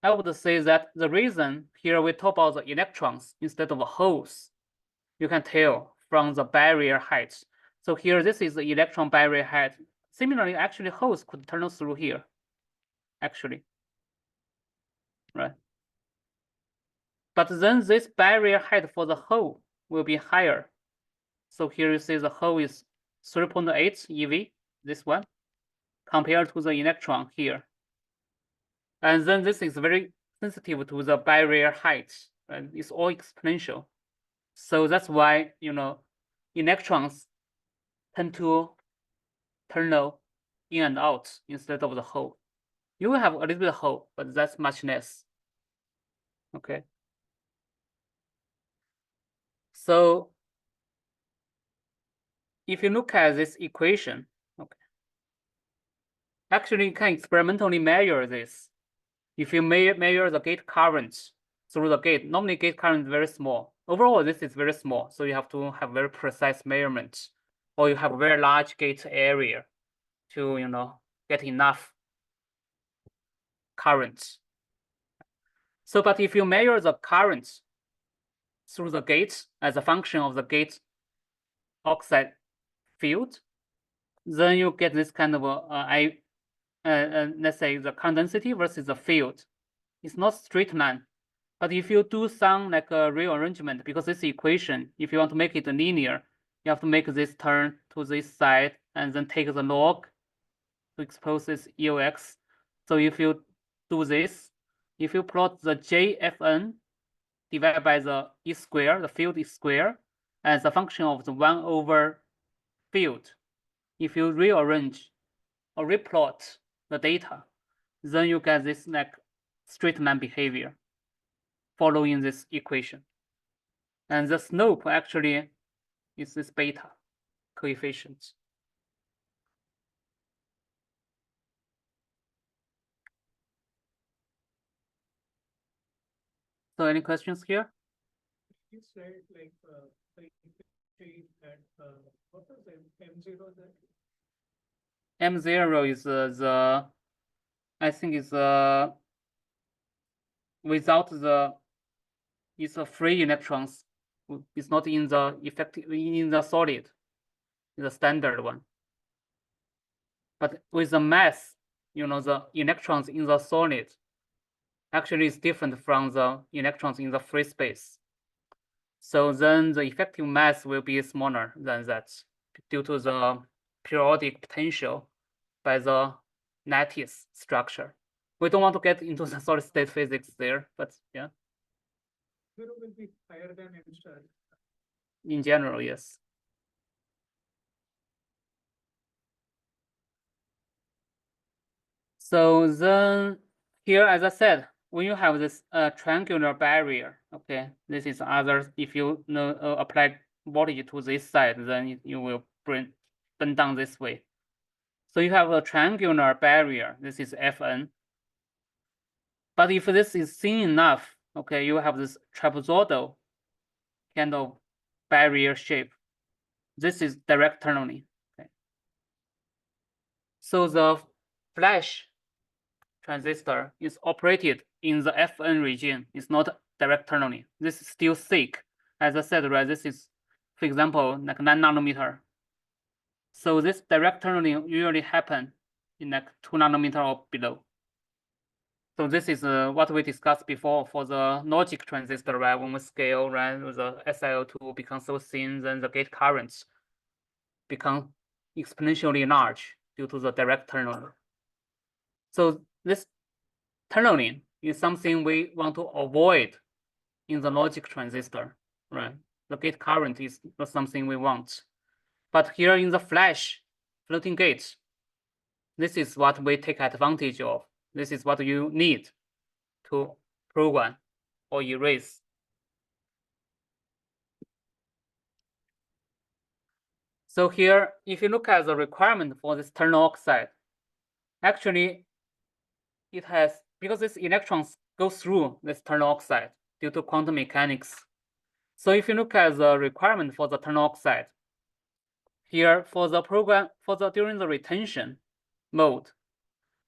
I would say that the reason here we talk about the electrons instead of holes, you can tell from the barrier height. So here, this is the electron barrier height. Similarly, actually, holes could turn through here, actually, right? But then this barrier height for the hole will be higher. So here you see the hole is 3.8 eV, this one, compared to the electron here. And then this is very sensitive to the barrier height, and it's all exponential. So that's why, electrons tend to tunnel in and out instead of the hole. You will have a little bit of hole, but that's much less. Okay. So if you look at this equation, okay, actually you can experimentally measure this. If you measure the gate current through the gate, normally gate current is very small. Overall, this is very small, so you have to have very precise measurements, or you have a very large gate area to get enough current. So, but if you measure the current through the gate as a function of the gate oxide field, then you get this kind of let's say the current density versus the field. It's not straight line, but if you do some like a rearrangement, because this equation, if you want to make it linear, you have to make this turn to this side and then take the log to expose this EOX. So if you do this, if you plot the JFN divided by the E square, the field is square, as a function of the 1 over field, if you rearrange or replot the data, then you get this like straight line behavior following this equation. And the slope actually is this beta coefficient. So any questions here? You said like what was M0 there? M0 is the, I think is without the, it's a free electrons. It's not in the effective, in the solid, the standard one. But with the mass, the electrons in the solid actually is different from the electrons in the free space. So then the effective mass will be smaller than that due to the periodic potential by the lattice structure. We don't want to get into the solid state physics there, but yeah. Zero will be higher than M star. In general, yes. So then here, as I said, when you have this triangular barrier, okay, this is other, if you apply voltage to this side, then you will bend down this way. So you have a triangular barrier, this is Fn. But if this is thin enough, okay, you have this trapezoidal kind of barrier shape. This is direct tunneling. Okay. So the flash transistor is operated in the FN region. It's not direct tunneling. This is still thick. As I said, right, this is, for example, like 9 nanometer. So this direct tunneling usually happen in like 2 nanometer or below. So this is what we discussed before for the logic transistor, right? When we scale, right, the SiO2 becomes so thin, then the gate currents become exponentially large due to the direct tunneling. So this tunneling is something we want to avoid in the logic transistor, right? The gate current is not something we want. But here in the flash floating gate, this is what we take advantage of. This is what you need to program or erase. So here, if you look at the requirement for this ternal oxide, actually it has, because these electrons go through this ternal oxide due to quantum mechanics. So if you look at the requirement for the ternal oxide, here for the program, during the retention mode,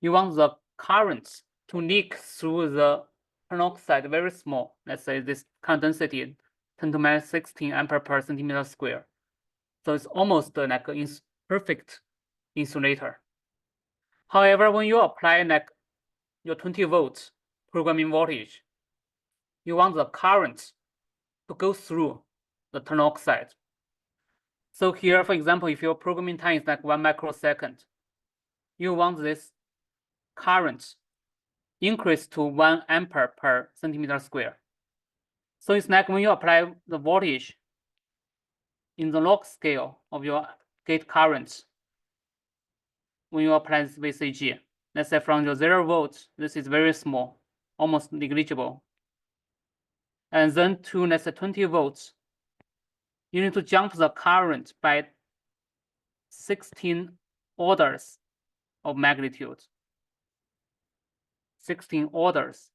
you want the currents to leak through the ternal oxide very small. Let's say this current density 10 to minus 16 ampere per centimeter square. So it's almost like a perfect insulator. However, when you apply like your 20 volts programming voltage, you want the current to go through the ternal oxide. So here, for example, if your programming time is like 1 microsecond, you want this current increase to 1 ampere per centimeter square. So it's like when you apply the voltage in the log scale of your gate current, when you apply this VCG, let's say from your 0 volts, this is very small, almost negligible. And then to, let's say, 20 volts, you need to jump the current by 16 orders of magnitude. 16 orders.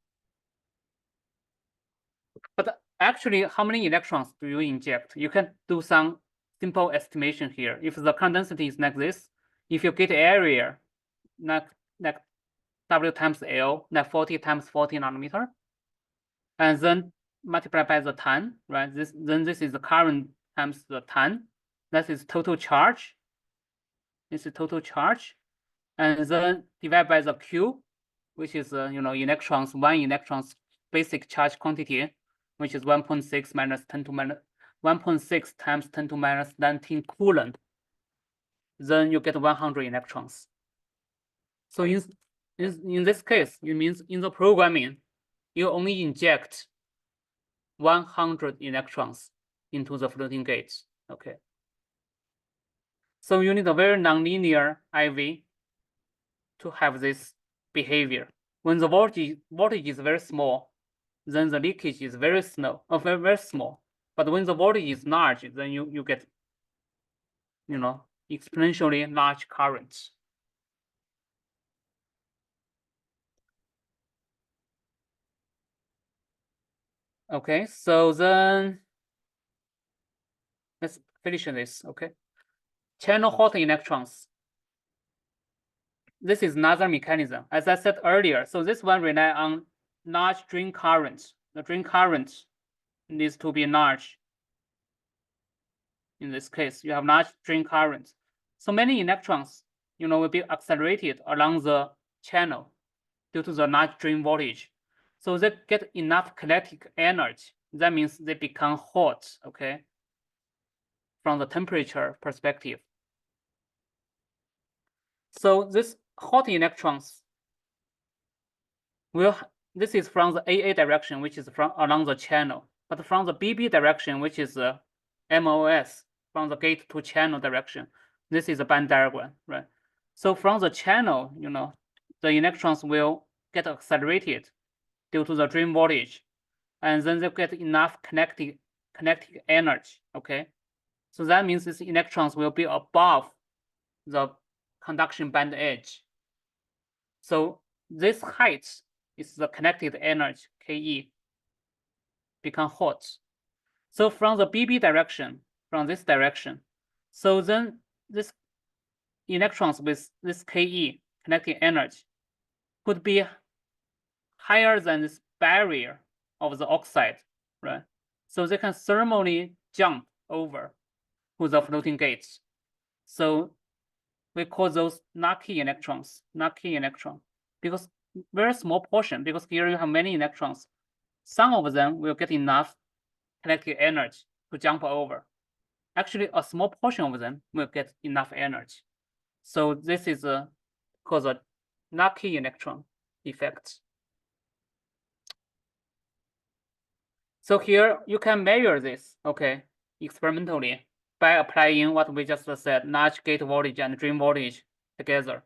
But actually, how many electrons do you inject? You can do some simple estimation here. If the current density is like this, if you get area, like W times L, like 40 times 40 nanometer, and then multiply by the time, right? Then this is the current times the time. That is total charge. This is total charge, and then divide by the Q, which is electrons, 1 electron's basic charge quantity, which is 1.6 minus 10 to minus 1.6 times 10 to minus 19 coulomb. Then you get 100 electrons. So in this case, it means in the programming, you only inject 100 electrons into the floating gates. Okay. So you need a very nonlinear IV to have this behavior. When the voltage is very small, then the leakage is very small, very small. But when the voltage is large, then you get, exponentially large currents. Okay, so then let's finish this. Okay, channel hot electrons. This is another mechanism, as I said earlier. So this one relies on large drain current. The drain current needs to be large. In this case, you have large drain current. So many electrons, will be accelerated along the channel due to the large drain voltage. So they get enough kinetic energy. That means they become hot, okay, from the temperature perspective. So this hot electrons this is from the AA direction, which is from along the channel. But from the BB direction, which is the MOS, from the gate to channel direction, this is a band diagram, right? So from the channel, the electrons will get accelerated due to the drain voltage, and then they get enough kinetic energy, okay? So that means these electrons will be above the conduction band edge. So this height is the kinetic energy, Ke, become hot. So from the BB direction, from this direction, so then this electrons with this Ke, kinetic energy, could be higher than this barrier of the oxide, right? So they can thermally jump over to the floating gates. So we call those lucky electrons, because very small portion, because here you have many electrons. Some of them will get enough kinetic energy to jump over. Actually, a small portion of them will get enough energy. So this is called a lucky electron effect. So here you can measure this, okay, experimentally by applying what we just said, large gate voltage and drain voltage together.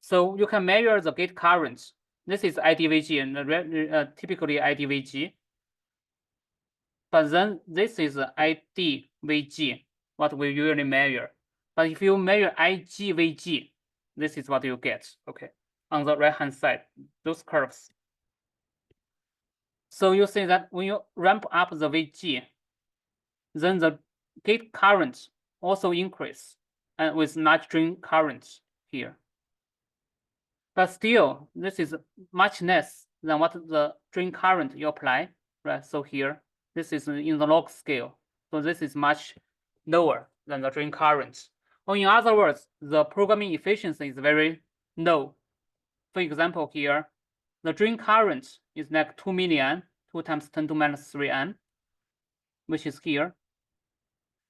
So you can measure the gate current. This is IDVG and typically IDVG. But then this is IDVG, what we usually measure. But if you measure IGVG, this is what you get, okay, on the right-hand side, those curves. So you see that when you ramp up the VG, then the gate current also increase, and with large drain current here. But still, this is much less than what the drain current you apply, right? So here, this is in the log scale. So this is much lower than the drain current. Or in other words, the programming efficiency is very low. For example, here, the drain current is like 2 milliamp, 2 times 10 to minus 3 amp, which is here.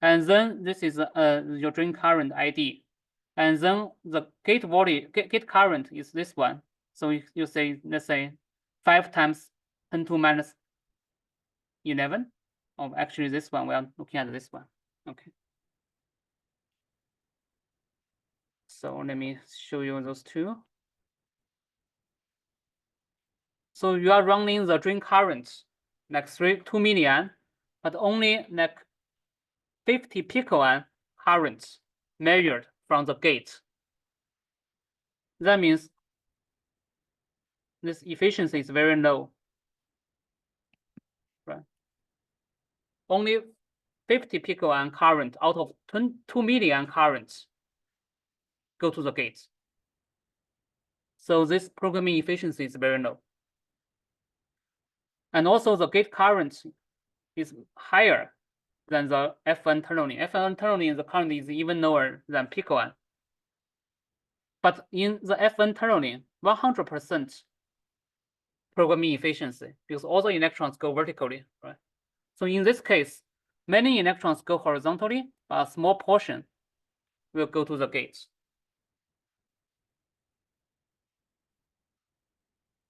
And then this is your drain current ID. And then the gate voltage, gate current is this one. So you say, let's say 5 times 10 to minus 11. Oh, actually this one, we are looking at this one. Okay. So let me show you those two. So you are running the drain current like 2 milliamp, but only like 50 picoamp current measured from the gate. That means this efficiency is very low, right? Only 50 picoamp current out of 2 milliamp currents go to the gate. So this programming efficiency is very low. And also the gate current is higher than the FN tunneling. FN tunneling, the current is even lower than picoamp. But in the FN tunneling, 100% programming efficiency, because all the electrons go vertically, right? So in this case, many electrons go horizontally, but a small portion will go to the gates.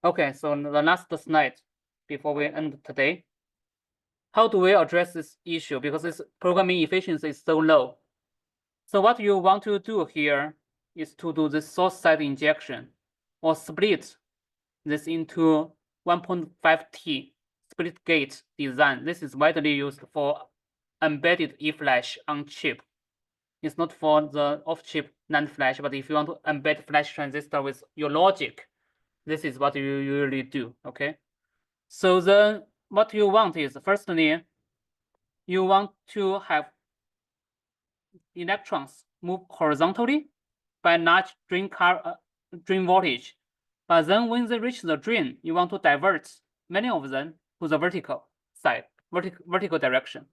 Okay, so the last slide before we end today. How do we address this issue? Because this programming efficiency is so low. So what you want to do here is to do this source side injection or split this into 1.5T split gate design. This is widely used for embedded E-flash on chip. It's not for the off-chip NAND flash, but if you want to embed flash transistor with your logic, this is what you usually do, okay? So then what you want is, firstly, you want to have electrons move horizontally by large drain voltage. But then when they reach the drain, you want to divert many of them to the vertical side, vertical direction.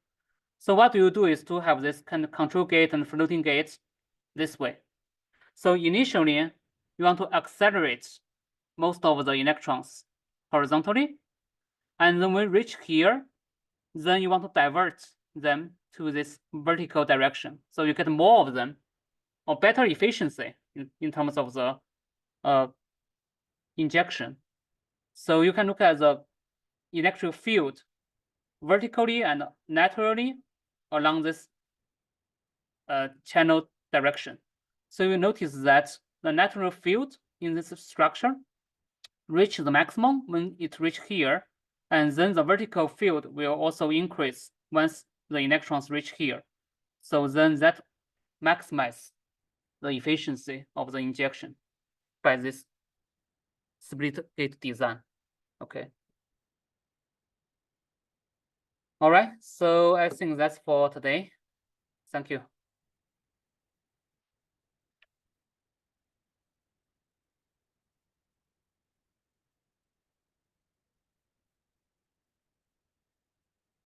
So what you do is to have this kind of control gate and floating gates this way. So initially, you want to accelerate most of the electrons horizontally. And then when we reach here, then you want to divert them to this vertical direction. So you get more of them, or better efficiency in terms of the injection. So you can look at the electric field vertically and laterally along this channel direction. So you notice that the lateral field in this structure reach the maximum when it reach here, and then the vertical field will also increase once the electrons reach here. So then that maximizes the efficiency of the injection by this split gate design. Okay. All right, so I think that's for today. Thank you.